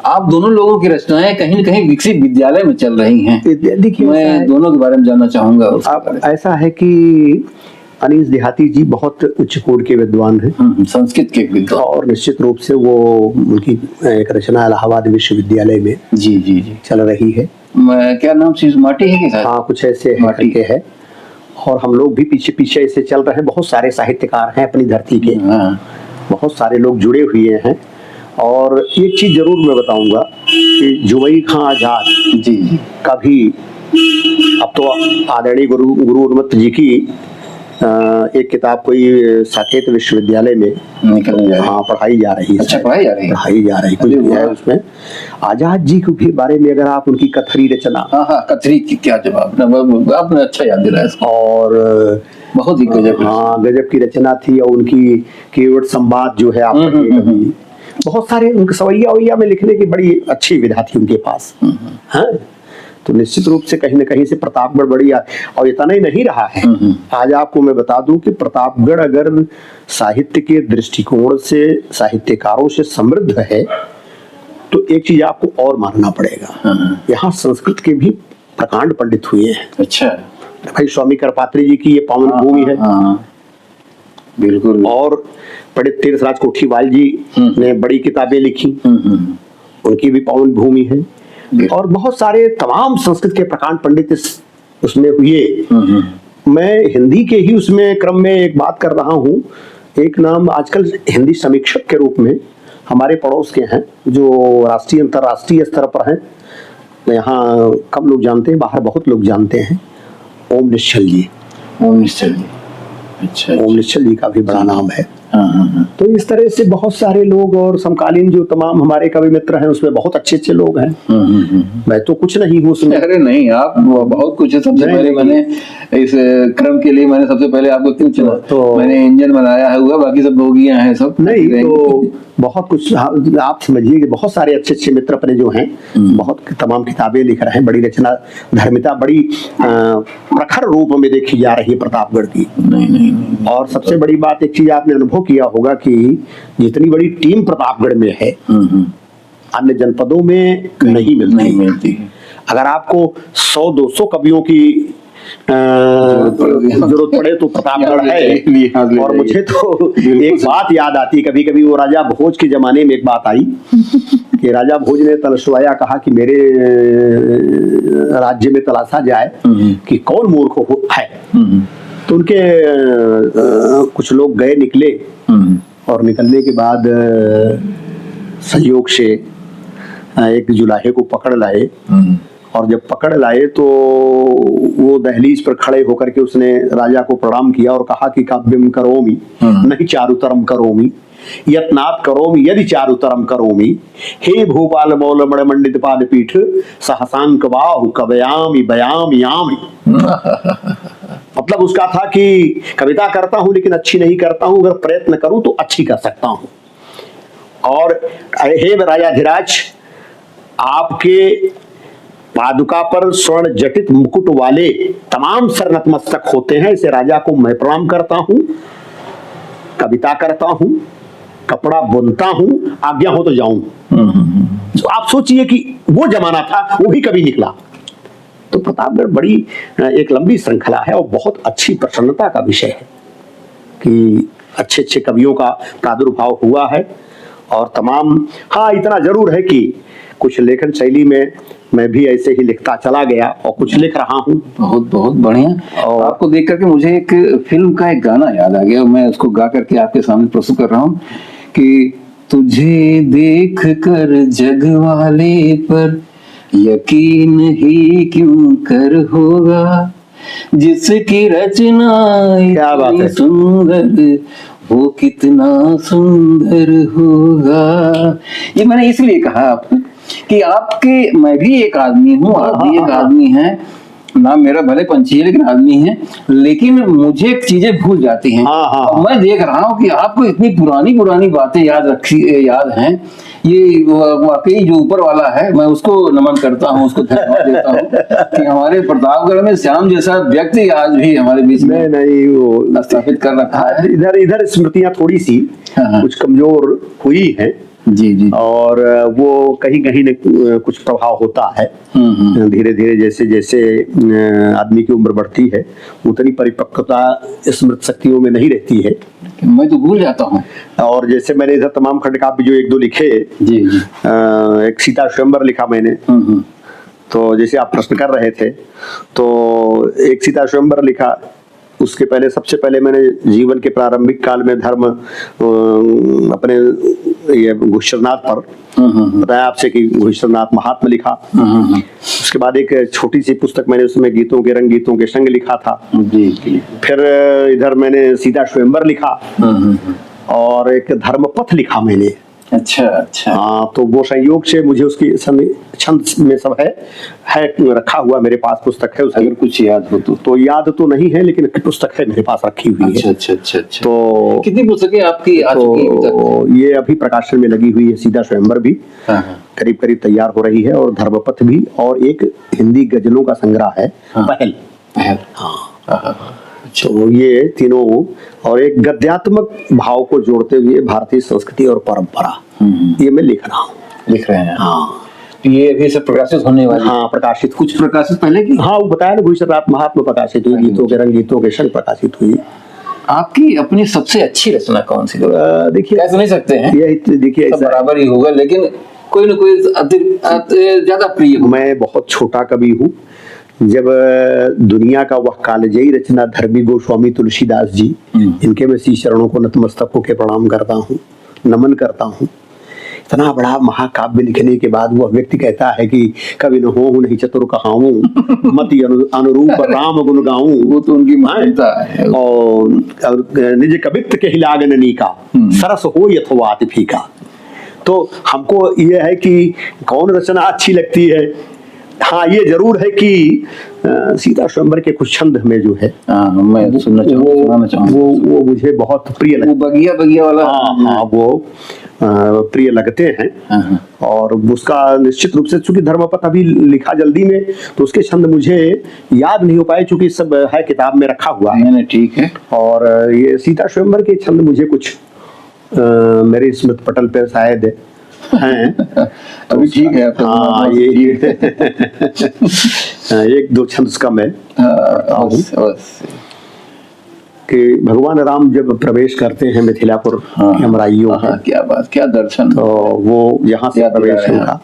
आप दोनों लोगों की रचनाएं कहीं न कहीं विकसित विद्यालय में चल रही हैं। देखिए, मैं दोनों के बारे में जानना चाहूंगा उसके अब बारे में। ऐसा है कि अनीस देहाती जी बहुत उच्च कोटि के विद्वान हैं संस्कृत के विद्वान। और निश्चित रूप से वो उनकी एक रचना इलाहाबाद विश्वविद्यालय में जी जी जी चल रही है। क्या नाम शीश माटी है कि शायद? हाँ, कुछ ऐसे माटी के है। और हम लोग भी पीछे पीछे ऐसे चल रहे हैं। बहुत सारे साहित्यकार हैं अपनी धरती के, हाँ। बहुत सारे लोग जुड़े हुए हैं। और एक चीज जरूर मैं बताऊंगा कि जुबई खां आजाद जी जी कभी, अब तो आदरणीय गुरु उन्मत्त जी की एक किताब कोई साकेत विश्वविद्यालय में निकलने जा रही है। हाँ, पढ़ाई जा रही है। अच्छा, पढ़ाई जा रही है। पढ़ाई जा रही अरे कुछ है वाह। उसमें। आजाद जी के भी बारे में अगर आप उनकी कथरी रचना, हाँ हाँ, कथरी की क्या जवाब, आपने अच्छा याद दिलाया इसको। और बहुत ही गजब। हाँ, गजब की रचना थी। और उनकी कीवर्ड संवाद जो है आप पढ़िए कभी। बहुत सारे उनके सवैया वैया में लिखने की बड़ी अच्छी विधा थी उनके पास। हाँ, तो निश्चित रूप से कहीं न कहीं से प्रतापगढ़ बड़ी और इतना ही नहीं रहा है। आज आपको मैं बता दूं कि प्रतापगढ़ अगर साहित्य के दृष्टिकोण से साहित्यकारों से समृद्ध है तो एक चीज आपको और मानना पड़ेगा, यहाँ संस्कृत के भी प्रकांड पंडित हुए हैं। अच्छा, भाई स्वामी करपात्री जी की ये पावन भूमि है। बिल्कुल। और पंडित तीर्थराज कोठीवाल जी ने बड़ी किताबें लिखी, उनकी भी पावन भूमि है। और बहुत सारे तमाम संस्कृत के प्रकांड पंडित उसमें हुए। मैं हिंदी के ही उसमें क्रम में एक बात कर रहा हूँ। एक नाम आजकल हिंदी समीक्षक के रूप में हमारे पड़ोस के हैं, जो राष्ट्रीय अंतर्राष्ट्रीय स्तर पर हैं। यहाँ कम लोग जानते हैं, बाहर बहुत लोग जानते हैं। ओम निश्चल जी। ओम निश्चल जी, अच्छा। ओम निश्चल जी का भी बड़ा नाम है। तो इस तरह से बहुत सारे लोग और समकालीन जो तमाम हमारे कवि मित्र हैं उसमें बहुत अच्छे अच्छे लोग हैं। मैं तो कुछ नहीं हूँ उसमें। अरे नहीं, आप बहुत कुछ है। सबसे पहले मैंने इस क्रम के लिए मैंने सबसे पहले आपको क्यों चुना, तो मैंने इंजन बनाया है हुआ, बाकी सब बोगियां हैं सब। नहीं तो बहुत कुछ आप समझिए कि बहुत सारे अच्छे अच्छे मित्र अपने जो हैं बहुत तमाम किताबें लिख रहे हैं। बड़ी रचना धर्मिता बड़ी प्रखर रूप में देखी जा रही है प्रतापगढ़ की। नहीं। और सबसे बड़ी बात, एक चीज आपने अनुभव किया होगा कि जितनी बड़ी टीम प्रतापगढ़ में है अन्य जनपदों में नहीं मिलती। अगर आपको 100-200 कवियों की जरूरत पड़े तो प्रतापगढ़ है। और मुझे तो एक बात याद आती, कभी कभी वो राजा भोज के जमाने में एक बात आई कि राजा भोज ने तलस्वाया कहा कि मेरे राज्य में तलाशा जाए कि कौन मूर्ख है। तो उनके कुछ लोग गए, निकले, और निकलने के बाद संयोग से एक जुलाहे को पकड़ लाए। और जब पकड़ लाए तो वो दहलीज पर खड़े होकर के उसने राजा को प्रणाम किया और कहा कि काव्यम करोमि नहीं चारुतरम करोमि, यत्नात् करोमि यदि चारुतरम करोमि, हे भूपाल मौल मणिमंडित पाद पीठ सहसांक बाहु कवयामि बयामि यामि। मतलब उसका था कि कविता करता हूं लेकिन अच्छी नहीं करता हूं, अगर प्रयत्न करूं तो अच्छी कर सकता हूं। और हे राजाधिराज, आपके पादुका पर स्वर्ण जटित मुकुट वाले तमाम सर नतमस्तक होते हैं, इसे राजा को मैं प्रणाम करता हूं, कविता करता हूं, कपड़ा बुनता हूं, आज्ञा हो तो जाऊं। तो आप सोचिए कि वो जमाना था, वो भी कभी निकला। तो प्रतापगढ़ बड़ी एक लंबी श्रृंखला है और बहुत अच्छी प्रसन्नता का विषय है कि अच्छे अच्छे कवियों का प्रादुर्भाव हुआ है। और तमाम, हाँ इतना जरूर है कि कुछ लेखन शैली में मैं भी ऐसे ही लिखता चला गया और कुछ लिख रहा हूँ। बहुत बहुत बढ़िया। और आपको देख करके मुझे एक फिल्म का एक गाना याद आ गया, मैं उसको गा करके आपके सामने प्रस्तुत कर रहा हूँ कि तुझे देख कर जग वाले पर यकीन ही क्यों कर होगा, जिसकी रचना क्या बात है, सुंदर वो कितना सुंदर होगा। ये मैंने इसलिए कहा आपको कि आपके, मैं भी एक आदमी हूँ, आप भी एक आदमी हैं, नाम मेरा भले पंछी है लेकिन आदमी है, लेकिन मुझे चीजें भूल जाती हैं। और मैं देख रहा हूँ कि आपको इतनी पुरानी पुरानी बातें याद हैं। ये वाकई जो ऊपर वाला है, मैं उसको नमन करता हूँ, उसको धन्यवाद देता हूँ कि हमारे प्रतापगढ़ में श्याम जैसा व्यक्ति आज भी हमारे बीच में नहीं वो स्थापित कर रखा है। इधर इधर स्मृतियां थोड़ी सी कुछ कमजोर हुई हैं, जी जी। और वो कहीं कहीं न कुछ प्रभाव होता है। धीरे धीरे जैसे जैसे आदमी की उम्र बढ़ती है उतनी परिपक्वता स्मृति शक्तियों में नहीं रहती है। मैं तो भूल जाता हूँ। और जैसे मैंने इधर तमाम खंडकाव्य जो एक दो लिखे, जी जी। एक सीता स्वयंवर लिखा मैंने। तो जैसे आप प्रश्न कर रहे थे, तो एक सीता स्वयंवर लिखा। उसके पहले सबसे पहले मैंने जीवन के प्रारंभिक काल में धर्म अपने ये घुश्रनाथ पर बताया आपसे कि घुश्रनाथ महात्मा लिखा। उसके बाद एक छोटी सी पुस्तक मैंने उसमें गीतों के रंग गीतों के संग लिखा था। जी जी। फिर इधर मैंने सीता स्वयंवर लिखा और एक धर्मपथ लिखा मैंने। अच्छा अच्छा। हाँ, तो वो संयोग से मुझे उसकी छंद में सब है रखा हुआ मेरे पास, पुस्तक है उसकी। अगर कुछ याद हो तो याद तो नहीं है, लेकिन पुस्तक है मेरे पास रखी हुई है। अच्छा अच्छा अच्छा अच्छा। तो कितनी पुस्तकें आपकी आ चुकी हैं तो ये अभी प्रकाशन में लगी हुई है। सीता स्वयंवर भी करीब करीब तैयार हो रही है, और धर्मपथ भी, और एक हिंदी गजलों का संग्रह है पहल। हाँ, तो ये तीनों, और एक गद्यात्मक भाव को जोड़ते हुए भारतीय संस्कृति और परंपरा, ये मैं लिख रहा हूँ। लिख रहे हैं? हाँ। तो ये अभी सब प्रकाशित होने वाली? हाँ, प्रकाशित। कुछ प्रकाशित पहले की? हाँ, वो बताया ना, गुजरात महात्मा प्रकाशित हुई, गीतों के रंग गीतों के संग प्रकाशित हुई। आपकी अपनी सबसे अच्छी रचना कौन सी? देखिए, कह तो नहीं सकते हैं, ये देखिए बराबर ही होगा, लेकिन कोई ना कोई ज्यादा प्रिय हो। मैं बहुत छोटा कवि हूँ। जब दुनिया का वह कालजयी रचना धर्मी गोस्वामी तुलसीदास जी, इनके मैं सी चरणों को नतमस्तक होकर प्रणाम करता हूँ, नमन करता हूँ। इतना बड़ा महाकाव्य लिखने के बाद वह व्यक्ति कहता है कि कवि न हो नहीं चतुर कहाऊं, मति अनुरूप राम गुण गाऊं। वो तो उनकी मान्यता है। और निज कवित्व के हिलागननी का सरस हो यथोवात फीका। तो हमको ये है कि कौन रचना अच्छी लगती है। हाँ, ये जरूर है कि सीता स्वयंवर के कुछ छंद में जो है, मैं सुनना चाहूँगा। वो मुझे बहुत प्रिय लगता है। वो बगिया बगिया वाला। हाँ, वो प्रिय लगते हैं। और उसका निश्चित रूप से, चूंकि धर्मपथ अभी लिखा जल्दी में, तो उसके छंद मुझे याद नहीं हो पाए, चूंकि सब है किताब में रखा हुआ है। ठीक है। और ये सीता स्वयंवर के छंद मुझे कुछ मेरे स्मृति पटल पर शायद हैं। अभी ठीक है। हाँ, ये एक दो छंद का मैं पढ़ता हूँ कि भगवान राम जब प्रवेश करते हैं मिथिलापुर की अमराइयों में, क्या बात, क्या दर्शन। तो वो यहाँ से प्रवेश होगा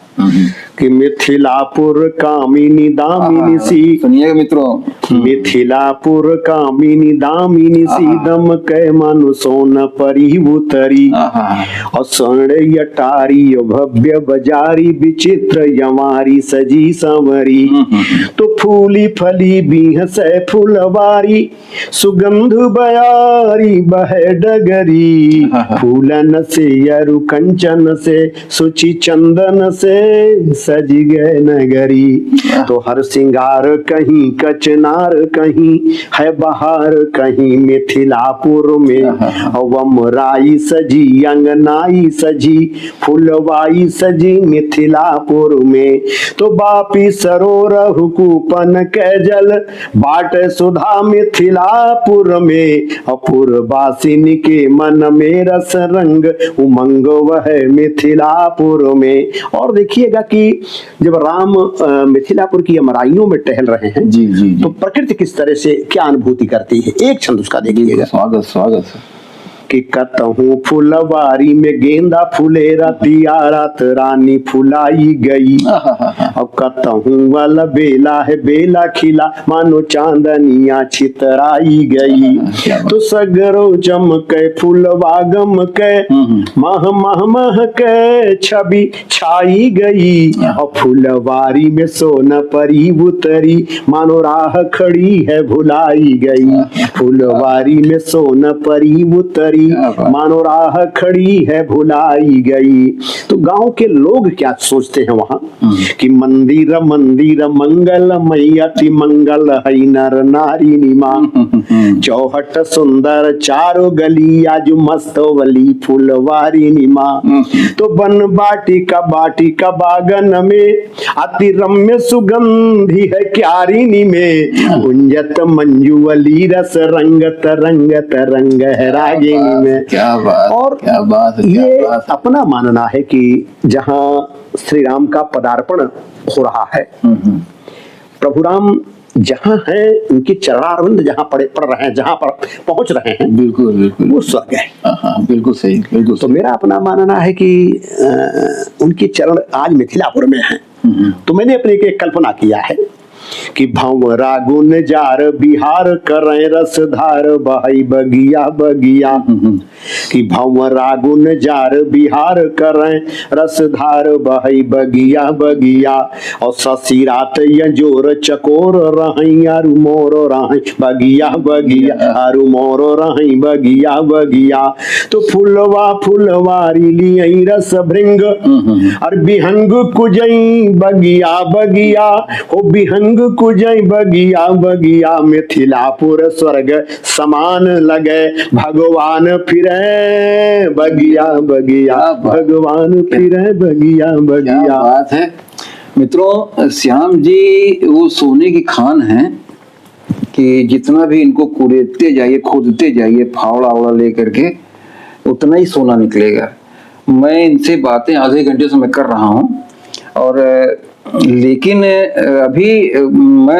कि मिथिलापुर कामिनी दामिनी सी, सुनिएगा मित्रों, मिथिलापुर कामिनी दामिनी सी, दम कै मनु सोन परी उतरी, और स्वर्ण यटारी भव्य बजारी, विचित्र यमारी सजी संवरी, तो फूली फली बीहस फुलवारी, सुगंध बयारी बहे डगरी, फूलन से यरु कंचन से, सुचि चंदन से सज गए नगरी, तो हर सिंगार कहीं कचनार कहीं, है बहार कहीं मिथिलापुर में, अवमराई सजी अंगनाई सजी, फुलवाई सजी मिथिलापुर में, तो बापी सरोरहु कूपन के जल, बाट सुधा मिथिलापुर में, अपूर्वासिनी के मन में रस रंग, उमंग वह मिथिलापुर में। और देखिएगा कि जब राम मिथिलापुर की अमराइयों में टहल रहे हैं, जी, जी, जी। तो प्रकृति किस तरह से क्या अनुभूति करती है, एक छंद उसका देखिएगा। स्वागत स्वागत। कि कतहूं फुलवारी में गेंदा फूले, रतिया रात रानी फुलाई गई, अब कतहूं वाला बेला है बेला खिला, मानो चांदनिया छितराई गई, तो सगरो चमके फुलवा गम के, मह मह मह के छवि छाई गई, और फुलवारी में सोन परी उतरी, मानो राह खड़ी है भुलाई गई, फुलवारी में सोन परी उतरी, मानो राह खड़ी है भुलाई गई। तो गांव के लोग क्या सोचते हैं वहां कि मंदिर मंदिर मंगल मैयति मंगल है नर नारी निमा, चौहट सुंदर चारों गली आज मस्तवली फुलवारी निमा, तो बन बाटी का बागन में, अति रम्य सुगंधी है क्यारिनी में, गुंजत मंजुअली रस रंगत रंगत रंग है रागिनी में। क्या बात, और क्या बात है, क्या ये बात है। अपना मानना है कि जहां श्री राम का पदार्पण हो रहा है, प्रभु राम जहां हैं, उनके चरणारविंद जहां पड़ रहे हैं, जहां पर पहुंच रहे हैं, बिल्कुल बिल्कुल, वो स्वर्ग है। हाँ बिल्कुल सही, बिल्कुल तो सही। मेरा अपना मानना है कि उनके चरण आज मिथिलापुर में हैं। तो मैंने अपने एक कल्पना किया है कि भंवरा गुन जार बिहार करें रसधार बहई बगिया बगिया, कि भंवरा गुन जार बिहार करें रसधार बहई बगिया बगिया, और शशि रात यजोर चकोर रही अरु मोर रही बगिया बगिया, अरु मोर रही बगिया बगिया। तो फुलवा फुलवारी लियई रस भृंग और बिहंग कुजई बगिया बगिया, हो बिहंग कुजई बगिया बगिया, मिथिलापुर स्वर्ग समान लगे भगवान फिरे बगिया बगिया, भगवान फिरे बगिया क्या बगिया। बात है मित्रों, श्याम जी वो सोने की खान है कि जितना भी इनको कुरेदते जाइए, खोदते जाइए फावड़ा वावड़ा लेकर के, उतना ही सोना निकलेगा। मैं इनसे बातें आधे घंटे से मैं कर रहा हूँ, और लेकिन अभी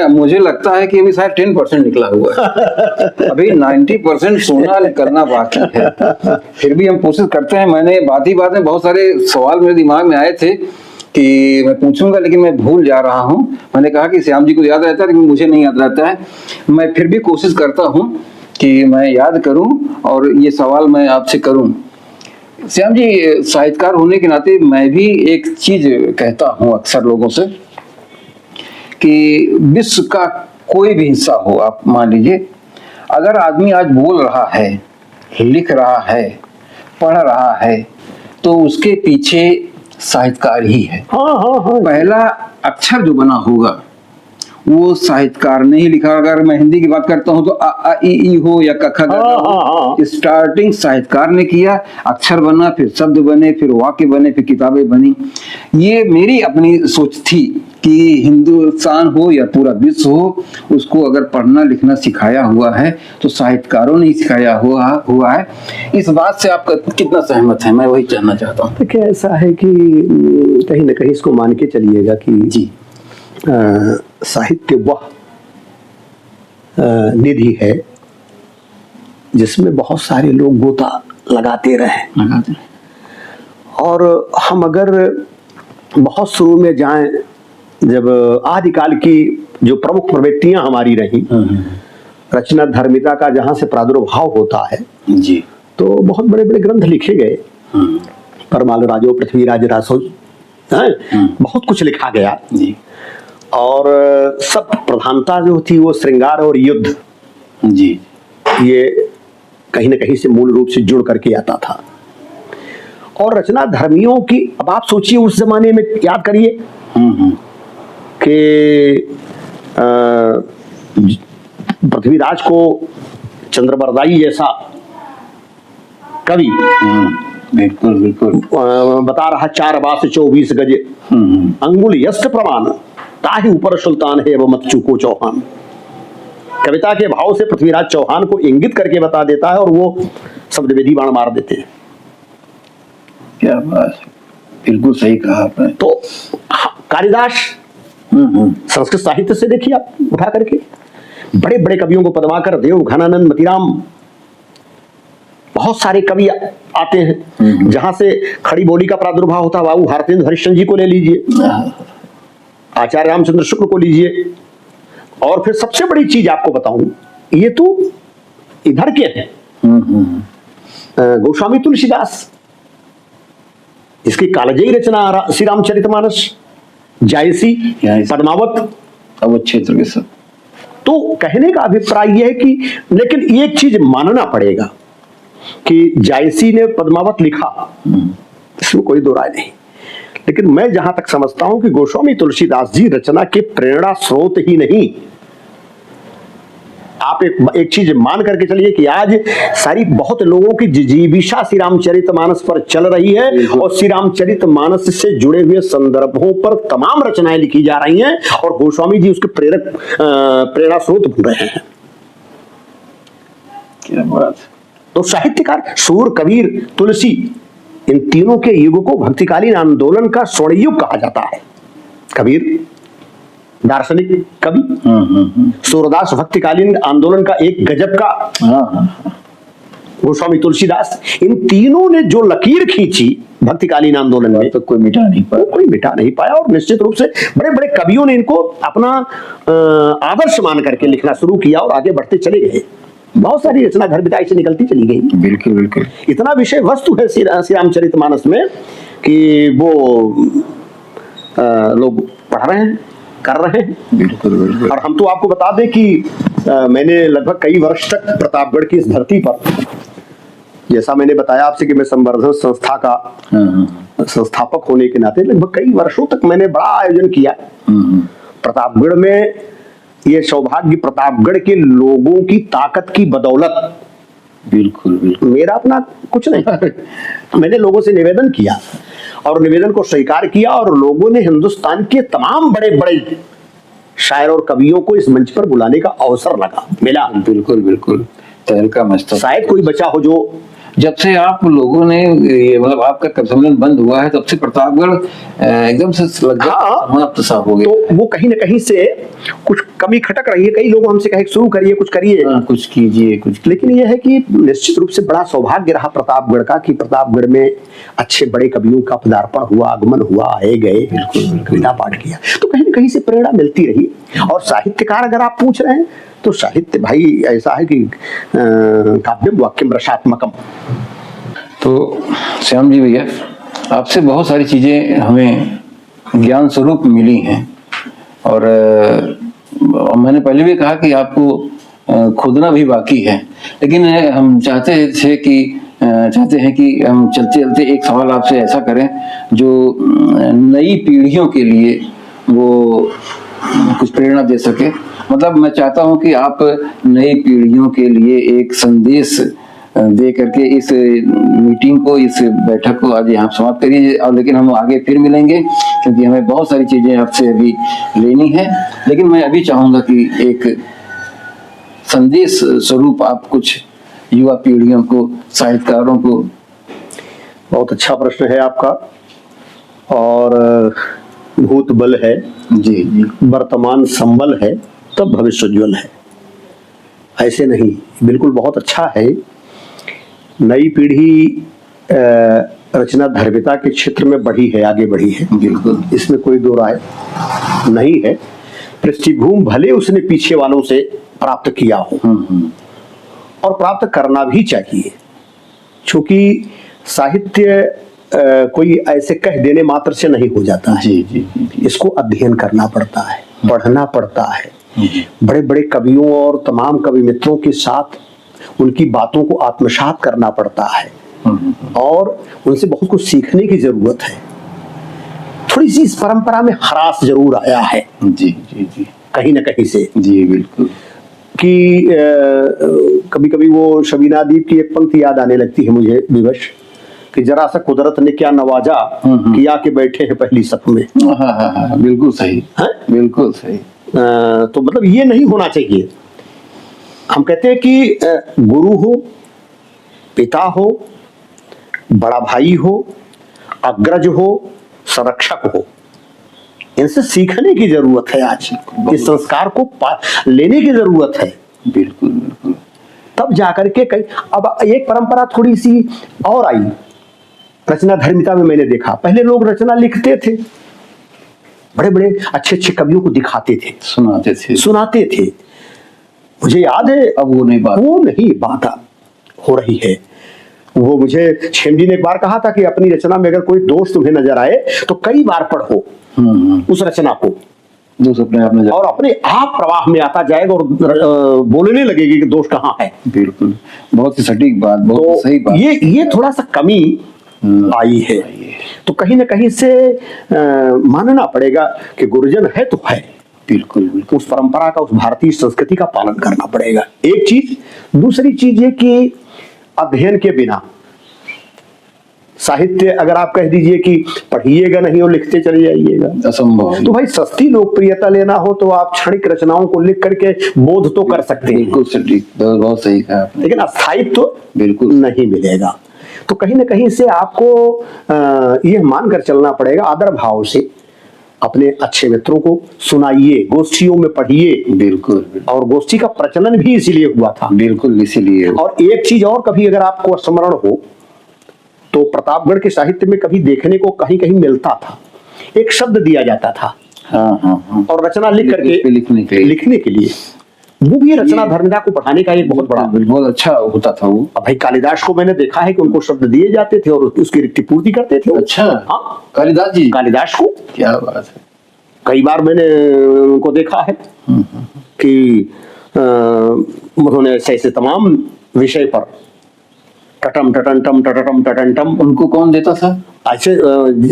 मुझे लगता है कि अभी शायद 10% निकला हुआ है, अभी 90% सोना निकलना बाकी है। फिर भी हम कोशिश करते हैं। मैंने बात ही बात में बहुत सारे सवाल मेरे दिमाग में आए थे कि मैं पूछूंगा, लेकिन मैं भूल जा रहा हूं। मैंने कहा कि श्याम जी को याद रहता है, लेकिन मुझे नहीं याद रहता है। मैं फिर भी कोशिश करता हूं कि मैं याद करूं और ये सवाल मैं आपसे करूं। श्याम जी, साहित्यकार होने के नाते मैं भी एक चीज कहता हूं अक्सर लोगों से कि विश्व का कोई भी हिस्सा हो, आप मान लीजिए, अगर आदमी आज बोल रहा है, लिख रहा है, पढ़ रहा है, तो उसके पीछे साहित्यकार ही है। हाँ हाँ हाँ, पहला अक्षर जो बना होगा वो साहित्यकार ने ही लिखा। अगर मैं हिंदी की बात करता हूं तो आ आ ई ई हो या क ख ग हो, स्टार्टिंग साहित्यकार ने किया, अक्षर बना, फिर शब्द बने, फिर वाक्य बने, फिर किताबें बनी। ये मेरी अपनी सोच थी कि हिंदुस्तान हो या पूरा विश्व हो, उसको अगर पढ़ना लिखना सिखाया हुआ है तो साहित्यकारों ने सिखाया हुआ है। इस बात से आप कितना सहमत हैं? मैं वही जानना चाहता हूँ। देखिए, ऐसा है कि कहीं ना कहीं इसको मान के चलिएगा कि जी, साहित्य वह निधि है जिसमें बहुत सारे लोग गोता लगाते रहे। और हम अगर बहुत शुरू में जाएं, जब आदिकाल की जो प्रमुख प्रवृत्तियां हमारी रही, रचना धर्मिता का जहां से प्रादुर्भाव होता है जी, तो बहुत बड़े बड़े ग्रंथ लिखे गए। परमाल राजो, पृथ्वीराज रासो, बहुत कुछ लिखा गया जी, और सब प्रधानता जो थी वो श्रृंगार और युद्ध, जी, ये कहीं ना कहीं से मूल रूप से जुड़ करके आता था। और रचना धर्मियों की, अब आप सोचिए उस जमाने में, याद करिए कि पृथ्वीराज को चंद्रबरदाई जैसा कवि बिल्कुल बिल्कुल बता रहा, 4 बास 24 गज अंगुल यष्ट प्रमाण, ताहि ऊपर सुल्तान है वो मत चूको चौहान। कविता के भाव से पृथ्वीराज चौहान को इंगित करके बता देता है और वो शब्द वेदी बाण मार देते हैं। क्या बात, बिल्कुल सही कहा आपने। तो कालिदास, संस्कृत साहित्य से देखिए आप उठा करके बड़े बड़े कवियों को, पद्माकर, देव, घनानंद, मतीराम, बहुत सारे कवि आते हैं जहां से खड़ी बोली का प्रादुर्भाव होता है। बाबू भारतेंद्र हरिश्चंद्र जी को ले लीजिए, आचार्य रामचंद्र शुक्ल को लीजिए, और फिर सबसे बड़ी चीज आपको बताऊं, ये तो इधर के हैं, गोस्वामी तुलसीदास, इसकी कालजयी रचना श्री रामचरितमानस, जायसी, पद्मावत, अवध क्षेत्र के सब। तो कहने का अभिप्राय यह है कि, लेकिन एक चीज मानना पड़ेगा कि जायसी ने पद्मावत लिखा, इसमें कोई दो राय नहीं, लेकिन मैं जहां तक समझता हूं कि गोस्वामी तुलसीदास जी रचना के प्रेरणा स्रोत ही नहीं। आप एक चीज मान करके चलिए कि आज सारी बहुत लोगों की जिजीविषा श्री रामचरितमानस पर चल रही है, और श्री रामचरितमानस से जुड़े हुए संदर्भों पर तमाम रचनाएं लिखी जा रही हैं, और गोस्वामी जी उसके प्रेरणा स्रोत बन रहे हैं। क्या बात। तो साहित्यकार सूर, कबीर, तुलसी, इन तीनों के युग को भक्तिकालीन आंदोलन का स्वर्ण युग कहा जाता है। कबीर दार्शनिक कवि, सूरदास भक्तिकालीन आंदोलन का एक गजब का, गोस्वामी तुलसीदास, इन तीनों ने जो लकीर खींची भक्तिकालीन आंदोलन में, तो कोई मिटा नहीं पाया। और निश्चित रूप से बड़े बड़े कवियों ने इनको अपना आदर्श मान करके लिखना शुरू किया और आगे बढ़ते चले गए। बहुत सारी रचना घर बिताई से निकलती चली गई। बिल्कुल बिल्कुल। इतना विषय वस्तु है श्री रामचरितमानस में कि वो लोग पढ़ रहे हैं, कर रहे हैं। बिल्कुल बिल्कुल। और हम तो आपको बता दें कि मैंने लगभग कई वर्ष तक प्रतापगढ़ की इस धरती पर, जैसा मैंने बताया आपसे कि मैं संवर्धन संस्था का संस्थापक होने के नाते लगभग कई वर्षों तक मैंने बड़ा आयोजन किया प्रतापगढ़ में। ये सौभाग्य प्रतापगढ़ के लोगों की ताकत की बदौलत, बिल्कुल बिल्कुल, मेरा अपना कुछ नहीं। मैंने लोगों से निवेदन किया और निवेदन को स्वीकार किया और लोगों ने हिंदुस्तान के तमाम बड़े बड़े शायर और कवियों को इस मंच पर बुलाने का अवसर मिला। बिल्कुल बिल्कुल। तहलका मस्त। शायद कोई बचा हो जो, जब से आप लोगों ने ये मतलब आपका सम्मेलन बंद हुआ है तब से प्रतापगढ़ एकदम से समाप्त सा हो गया। तो वो कहीं न कहीं से कुछ कमी खटक रही है। कई लोग हमसे कहे शुरू करिए, कुछ करिए, कुछ कीजिए कुछ। लेकिन यह है कि निश्चित रूप से बड़ा सौभाग्य रहा प्रतापगढ़ का कि प्रतापगढ़ में अच्छे बड़े कवियों का पदार्पण हुआ, आगमन हुआ, आए गए, कविता पाठ किया, तो कहीं न कहीं से प्रेरणा मिलती रही। और साहित्यकार अगर आप पूछ रहे हैं तो साहित्य भाई ऐसा है कि काव्यम वाक्यम रसात्मकम। तो श्याम जी भैया, आपसे बहुत सारी चीजें हमें ज्ञान स्वरूप मिली हैं और मैंने पहले भी कहा कि आपको खोदना भी बाकी है, लेकिन हम चाहते हैं कि हम चलते चलते एक सवाल आपसे ऐसा करें जो नई पीढ़ियों के लिए वो कुछ प्रेरणा दे सके। मतलब मैं चाहता हूं कि आप नई पीढ़ियों के लिए एक संदेश दे करके इस मीटिंग को, इस बैठक को आज यहाँ समाप्त करिए। और लेकिन हम आगे फिर मिलेंगे क्योंकि हमें बहुत सारी चीजें आपसे अभी लेनी है। लेकिन मैं अभी चाहूंगा कि एक संदेश स्वरूप आप कुछ युवा पीढ़ियों को, साहित्यकारों को। बहुत अच्छा प्रश्न है आपका। और भूत बल है जी जी, वर्तमान संबल है तब भविष्य उज्ज्वल है, ऐसे नहीं। बिल्कुल बहुत अच्छा है। नई पीढ़ी रचना धर्मिता के क्षेत्र में बढ़ी है, आगे बढ़ी है, बिल्कुल, इसमें कोई दो राय नहीं है। पृष्ठभूमि भले उसने पीछे वालों से प्राप्त किया हो और प्राप्त करना भी चाहिए, क्योंकि साहित्य कोई ऐसे कह देने मात्र से नहीं हो जाता है। जी जी जी, इसको अध्ययन करना पड़ता है, पढ़ना पड़ता है, बड़े बड़े कवियों और तमाम कवि मित्रों के साथ उनकी बातों को आत्मसात करना पड़ता है और उनसे बहुत कुछ सीखने की जरूरत है। थोड़ी सी इस परंपरा में हरास जरूर आया है जी जी जी, कहीं ना कहीं से। जी बिल्कुल, कि कभी कभी वो शबीना दीप की एक पंक्ति याद आने लगती है मुझे विवश, कि जरा सा कुदरत ने क्या नवाजा कि आके बैठे हैं पहली सफ में। हाँ, बिल्कुल सही है, बिल्कुल सही। तो मतलब ये नहीं होना चाहिए। हम कहते हैं कि गुरु हो, पिता हो, बड़ा भाई हो, अग्रज हो, संरक्षक हो, इनसे सीखने की जरूरत है। आज इस संस्कार को लेने की जरूरत है। बिल्कुल बिल्कुल, तब जाकर के कई। अब एक परंपरा थोड़ी सी और आई रचना धर्मिता में। मैंने देखा पहले लोग रचना लिखते थे, बड़े बड़े अच्छे अच्छे कवियों को दिखाते थे, सुनाते थे। मुझे याद है, अब वो नहीं बात हो रही है। वो मुझे छेम जी ने एक बार कहा था कि अपनी रचना में अगर कोई दोष तुम्हें नजर आए तो कई बार पढ़ो उस रचना को, दोष अपने आप नजर, और अपने आप प्रवाह में आता जाएगा और बोलने लगेगी कि दोष कहाँ है। बिल्कुल, बहुत ही सटीक बात, बहुत सही बात। ये थोड़ा सा कमी आई है। तो कहीं ना कहीं से मानना पड़ेगा कि गुरुजन है तो है। बिल्कुल बिल्कुल, उस परंपरा का, उस भारतीय संस्कृति का पालन करना पड़ेगा, एक चीज। दूसरी चीज ये कि अध्ययन के बिना साहित्य अगर आप कह दीजिए कि पढ़िएगा नहीं और लिखते चले जाइएगा, असंभव है। तो भाई सस्ती लोकप्रियता लेना हो तो आप क्षणिक रचनाओं को लिख करके बोध तो कर सकते हैं, बिल्कुल सटीक, बहुत सही कहा आपने। लेकिन अस्थायित्व तो बिल्कुल नहीं मिलेगा। तो कहीं ना कहीं से आपको यह मानकर चलना पड़ेगा, आदर भाव से अपने अच्छे मित्रों को सुनाइए, गोष्ठियों में पढ़िए। बिल्कुल और गोष्ठी का प्रचलन भी इसीलिए हुआ था। बिल्कुल इसीलिए। और एक चीज और कभी अगर आपको स्मरण हो तो प्रतापगढ़ के साहित्य में कभी देखने को कहीं कहीं मिलता था, एक शब्द दिया जाता था हाँ हाँ हाँ, और रचना लिख करके लिखने के लिए वो भी रचना धर्मिता को बढ़ाने का एक बहुत बड़ा, बहुत अच्छा होता था वो। अब भाई कालिदास को मैंने देखा है कि उनको शब्द दिए जाते थे और उसकी रिक्ति पूर्ति करते थे। अच्छा, हाँ, कालिदास जी, कालिदास को क्या बात है। कई बार मैंने उनको देखा है कि उन्होंने ऐसे तमाम विषय पर टटम टटंटम टटटम टटंटम, उनको कौन देता था? ऐसे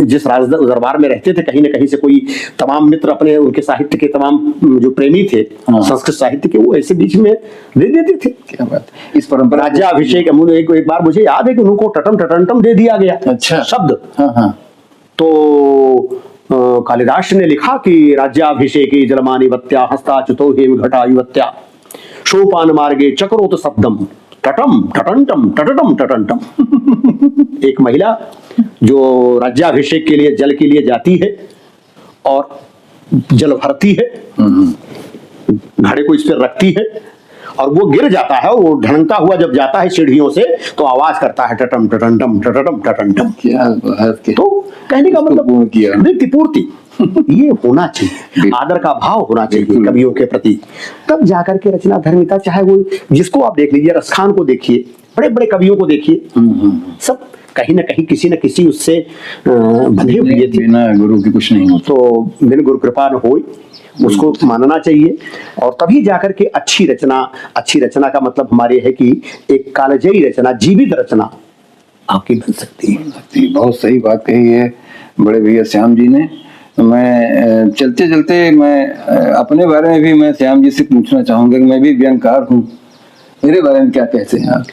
जिस राज दरबार में रहते थे कहीं ना कहीं से कोई तमाम मित्र अपने उनके साहित्य के तमाम जो प्रेमी थे संस्कृत साहित्य के, वो ऐसे बीच में दे देते थे। क्या बात है। इस परंपरा राज्याभिषेक एक बार मुझे याद है कि उनको टटम टटंटम दे दिया गया। अच्छा शब्द। हाँ हाँ। तो कालिदास ने लिखा कि राज्याभिषेके जलमानिवत्या हस्ताच्युतो हेम घटायुवत्या सोपान मार्गे चक्रोत शब्दम टटम टटंटम टटटम टटंटम। एक महिला जो राज्याभिषेक के लिए जल के लिए जाती है और जल भरती है, घड़े को इस पर रखती है और वो गिर जाता है, और वो ढलता हुआ जब जाता है सीढ़ियों से तो आवाज करता है टटम टटंटम टटटम टटंटम। क्या बात है। तो कहने का मतलब वृत्ति पूर्ति ये होना चाहिए, आदर का भाव होना चाहिए कवियों के प्रति, तब जाकर के रचना धर्मिता, चाहे वो जिसको आप देख लीजिए, रसखान को देखिए, बड़े बड़े कवियों को देखिए, सब कहीं ना कहीं किसी न किसी उससे बंधे हुए थे। बिना गुरु की कुछ नहीं होता। तो बिन गुरु कृपा न होई, उसको मानना चाहिए। और तभी जाकर के अच्छी रचना का मतलब हमारे है कि एक कालजयी रचना, जीवित रचना आपकी बन सकती है। बहुत सही बात कही है बड़े भैया श्याम जी ने। मैं चलते चलते मैं अपने बारे में भी मैं श्याम जी से पूछना चाहूंगा कि मैं भी व्यंगकार हूँ, मेरे बारे में क्या कहते हैं आप?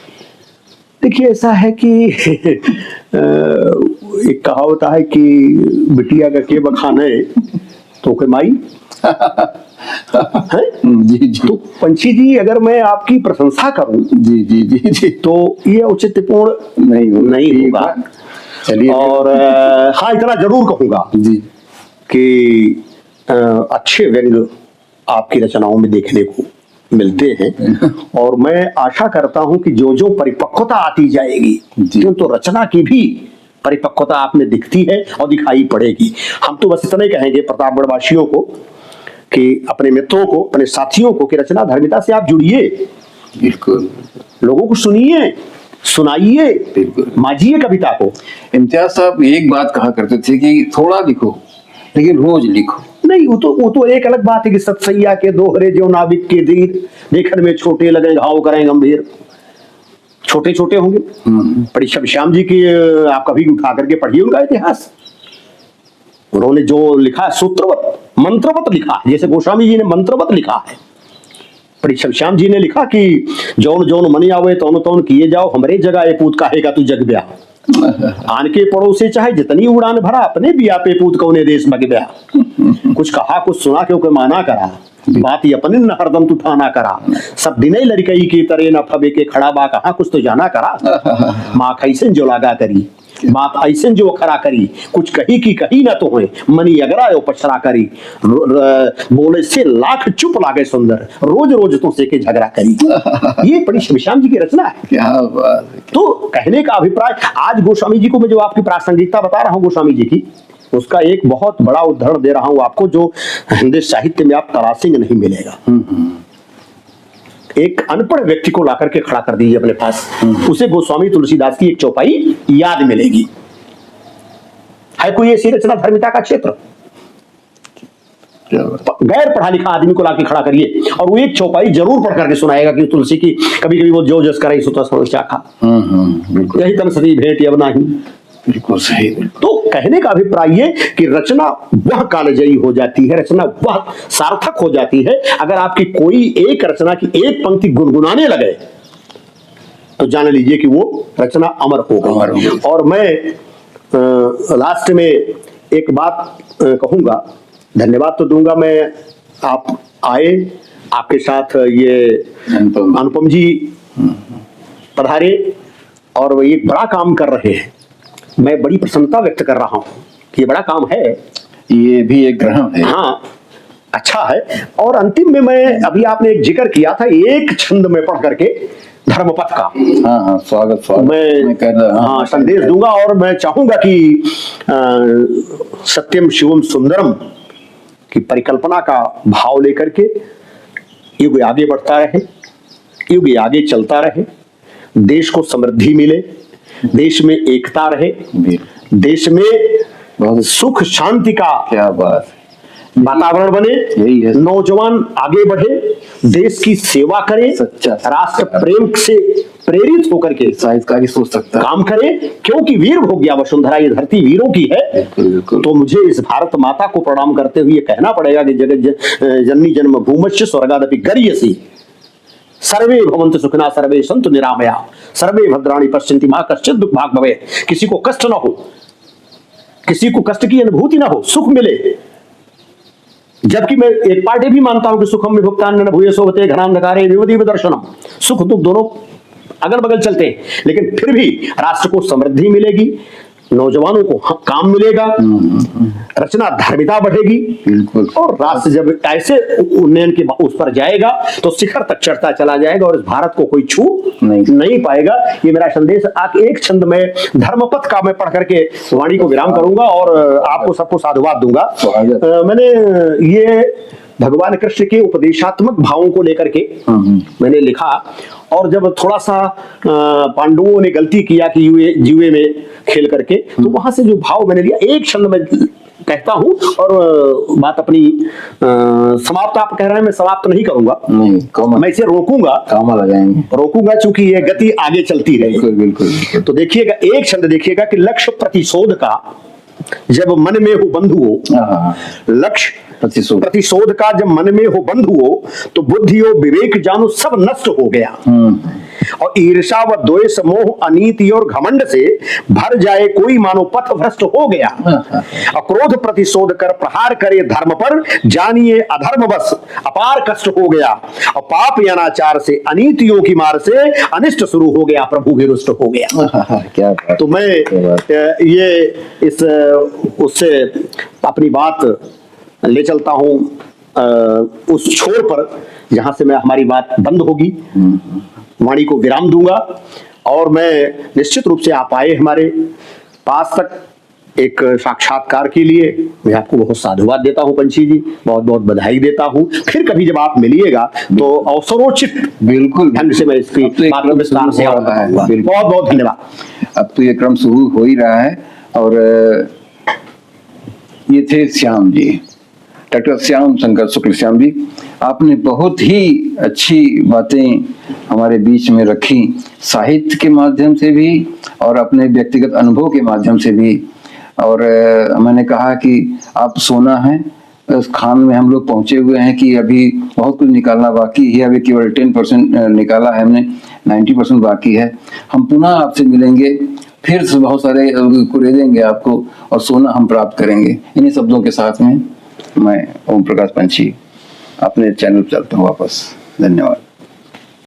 देखिए ऐसा है कि एक कहावत है कि बिटिया का के बखाने तो के माई है? जी जी। तो पंछी जी, अगर मैं आपकी प्रशंसा करूं जी जी जी जी, तो ये औचित्यपूर्ण नहीं होगा। चलिए। और हाँ, इतना जरूर कहूंगा जी कि अच्छे व्यंग आपकी रचनाओं में देखने को मिलते हैं और मैं आशा करता हूं कि जो जो परिपक्वता आती जाएगी तो रचना की भी परिपक्वता आप में दिखती है और दिखाई पड़ेगी। हम तो बस इतना ही कहेंगे प्रतापगढ़ वासियों को कि अपने मित्रों को, अपने साथियों को कि रचना धर्मिता से आप जुड़िए, बिल्कुल, लोगों को सुनिए, सुनाइए, बिल्कुल माजिए कविता को। इम्तियाज साहब एक बात कहा करते थे कि थोड़ा लिखो लेकिन रोज लिखो। नहीं, वो तो एक अलग बात है कि सतसैया के दोहरे जो नाविक के धीर, देखने में छोटे लगे घाव करें गंभीर, छोटे छोटे होंगे। पर श्याम जी की आप कभी उठा करके पढ़िए उनका इतिहास, उन्होंने जो लिखा सूत्रवत मंत्रवत लिखा, जैसे गोस्वामी जी ने मंत्रवत लिखा है, पर श्याम जी ने लिखा कि जौन जौन मनी आवे तौन तौन किए जाओ, हमरे जगह ए पूत काहेगा तू जग ब्या, आन के पड़ोसे चाहे जितनी उड़ान भरा, अपने बिया पे पूत कौने देश मग ब्या। कुछ कहा कुछ सुना क्योंकि माना करा, बात ही अपने न हरदम तू ठाना करा, सब दिने लड़कई की तरह न फबे के खड़ा बा, कहा कुछ तो जाना करा, माँ कैसे जो लागा करी, बात ऐसे जो खरा करी, कुछ कही की कही ना तो होए, मनी अगरायो पछरा करी, बोले से लाख चुप लागे सुंदर, रोज रोज तो से के झगड़ा करी। ये बड़ी श्याम जी की रचना है। क्या बात है। तो कहने का अभिप्राय, आज गोस्वामी जी को मैं जो आपकी प्रासंगिकता बता रहा हूँ गोस्वामी जी की, उसका एक बहुत बड़ा उदाहरण दे रहा हूं आपको, जो हिंदी साहित्य में आप तरासेंगे नहीं मिलेगा। एक अनपढ़ व्यक्ति को लाकर के खड़ा कर दीजिए अपने पास, उसे गोस्वामी तुलसीदास की एक चौपाई याद मिलेगी। है कोई ऐसी रचना धर्मिता का क्षेत्र? गैर पढ़ा लिखा आदमी को लाके खड़ा करिए और वो एक चौपाई जरूर पढ़ करके सुनाएगा कि तुलसी की कभी कभी वो जो जस करे सुता शाखा, यही तन सती भेंट अब नहीं। बिल्कुल सही। तो कहने का अभिप्राय ये कि रचना वह कालजयी हो जाती है, रचना वह सार्थक हो जाती है अगर आपकी कोई एक रचना की एक पंक्ति गुनगुनाने लगे तो जान लीजिए कि वो रचना अमर हो गई। और मैं लास्ट में एक बात कहूंगा, धन्यवाद तो दूंगा मैं, आप आए, आपके साथ ये अनुपम जी पधारे और वो एक बड़ा काम कर रहे हैं। मैं बड़ी प्रसन्नता व्यक्त कर रहा हूं कि ये बड़ा काम है, ये भी एक ग्रहण है। हाँ, अच्छा है। और अंतिम में मैं अभी आपने एक जिक्र किया था एक छंद में पढ़ करके धर्मपथ का, हाँ हाँ, स्वागत मैं कर रहा हूं। हाँ संदेश दूंगा और मैं चाहूंगा कि सत्यम शिवम सुंदरम की परिकल्पना का भाव लेकर के युग आगे बढ़ता रहे, युग आगे चलता रहे, देश को समृद्धि मिले, देश में एकता रहे, देश में बहुत सुख शांति का क्या बात वातावरण बने, यही है। नौजवान आगे बढ़े, देश की सेवा करे, सच्चा राष्ट्र प्रेम से प्रेरित होकर के साहित्यकारी सोच सकता है, काम करे, क्योंकि वीर हो गया वसुंधरा, ये धरती वीरों की है। बिल्कुल बिल्कुल। तो मुझे इस भारत माता को प्रणाम करते हुए कहना पड़ेगा कि जगत जननी जन्म भूमश्च स्वर्गादपि गर्यसी, सर्वे भवन्तु सुखिनः सर्वे सन्तु निरामया, सर्वे भद्राणि पश्यन्ति मा कश्चित् दुःख भाग् भवेत्। किसी को कष्ट ना हो, किसी को कष्ट की अनुभूति ना हो, सुख मिले। जबकि मैं एक पार्ट ये भी मानता हूं कि सुखम विभुक्तान न भूय सोवते घनांधकारे विवदीव दर्शनम, सुख दुख दोनों अगल बगल चलते हैं, लेकिन फिर भी राष्ट्र को समृद्धि मिलेगी, नौजवानों को काम मिलेगा, रचना धार्मिकता बढ़ेगी, बिल्कुल। और राष्ट्र जब ऐसे उन्नयन के उस पर जाएगा तो शिखर तक चढ़ता चला जाएगा और इस भारत को कोई छू नहीं पाएगा। ये मेरा संदेश। आप एक छंद में धर्मपथ का मैं पढ़ करके वाणी को विराम करूंगा और आपको सबको साधुवाद दूंगा। मैंने ये भगवान कृष्ण के उपदेशात्मक भावों को लेकर के मैंने लिखा, और जब थोड़ा सा पांडवों ने गलती किया कि जुए में खेल करके, तो वहां से जो भाव मैंने लिया एक क्षण में कहता हूं और बात अपनी समाप्त, आप कह रहे हैं मैं समाप्त नहीं करूंगा, मैं इसे रोकूंगा चूंकि ये गति आगे चलती रहे। बिल्कुल बिल्कुल। तो देखिएगा, एक छंद देखिएगा कि लक्ष्य प्रतिशोध का जब मन में हो बंधुओं, लक्ष्य प्रतिशोध का जब मन में हो बंधुओं, तो बुद्धि और विवेक जानो सब नष्ट हो गया, और ईर्षा व द्वेष मोह अनीति और घमंड से भर जाए कोई मानो पथ भ्रष्ट हो गया, और क्रोध प्रतिशोध कर प्रहार करे धर्म पर, जानिए अधर्म बस अपार कष्ट हो गया, और पाप अनाचार से अनीतियों की मार से अनिष्ट शुरू हो गया, प्रभु भी रुष्ट हो गया। क्या तो मैं ये इस उससे अपनी बात ले चलता हूं उस छोर पर जहां से मैं हमारी बात बंद होगी, वाणी को विराम दूंगा। और मैं निश्चित रूप से आप आए हमारे पास तक एक साक्षात्कार के लिए, मैं आपको बहुत साधुवाद देता हूं पंछी जी, बहुत बहुत बधाई देता हूं। फिर कभी जब आप मिलिएगा तो अवसरोचित बिल्कुल ढंग से मैं इसकी बात को विस्तार से बताऊंगा। बहुत बहुत धन्यवाद। अब तो ये क्रम शुरू हो ही रहा है। और ये थे श्याम जी, डॉक्टर श्याम शंकर शुक्ल श्याम जी। आपने बहुत ही अच्छी बातें हमारे बीच में रखी, साहित्य के माध्यम से भी और अपने व्यक्तिगत अनुभव के माध्यम से भी। और मैंने कहा कि आप सोना है उस खान में हम लोग पहुंचे हुए हैं कि अभी बहुत कुछ निकालना बाकी है, अभी केवल 10% निकाला है हमने, 90% बाकी है। हम पुनः आपसे मिलेंगे, फिर से बहुत सारे कुरेदेंगे आपको और सोना हम प्राप्त करेंगे। इन्हीं शब्दों के साथ में मैं ओम प्रकाश पंछी अपने चैनल पर चलता हूँ वापस। धन्यवाद।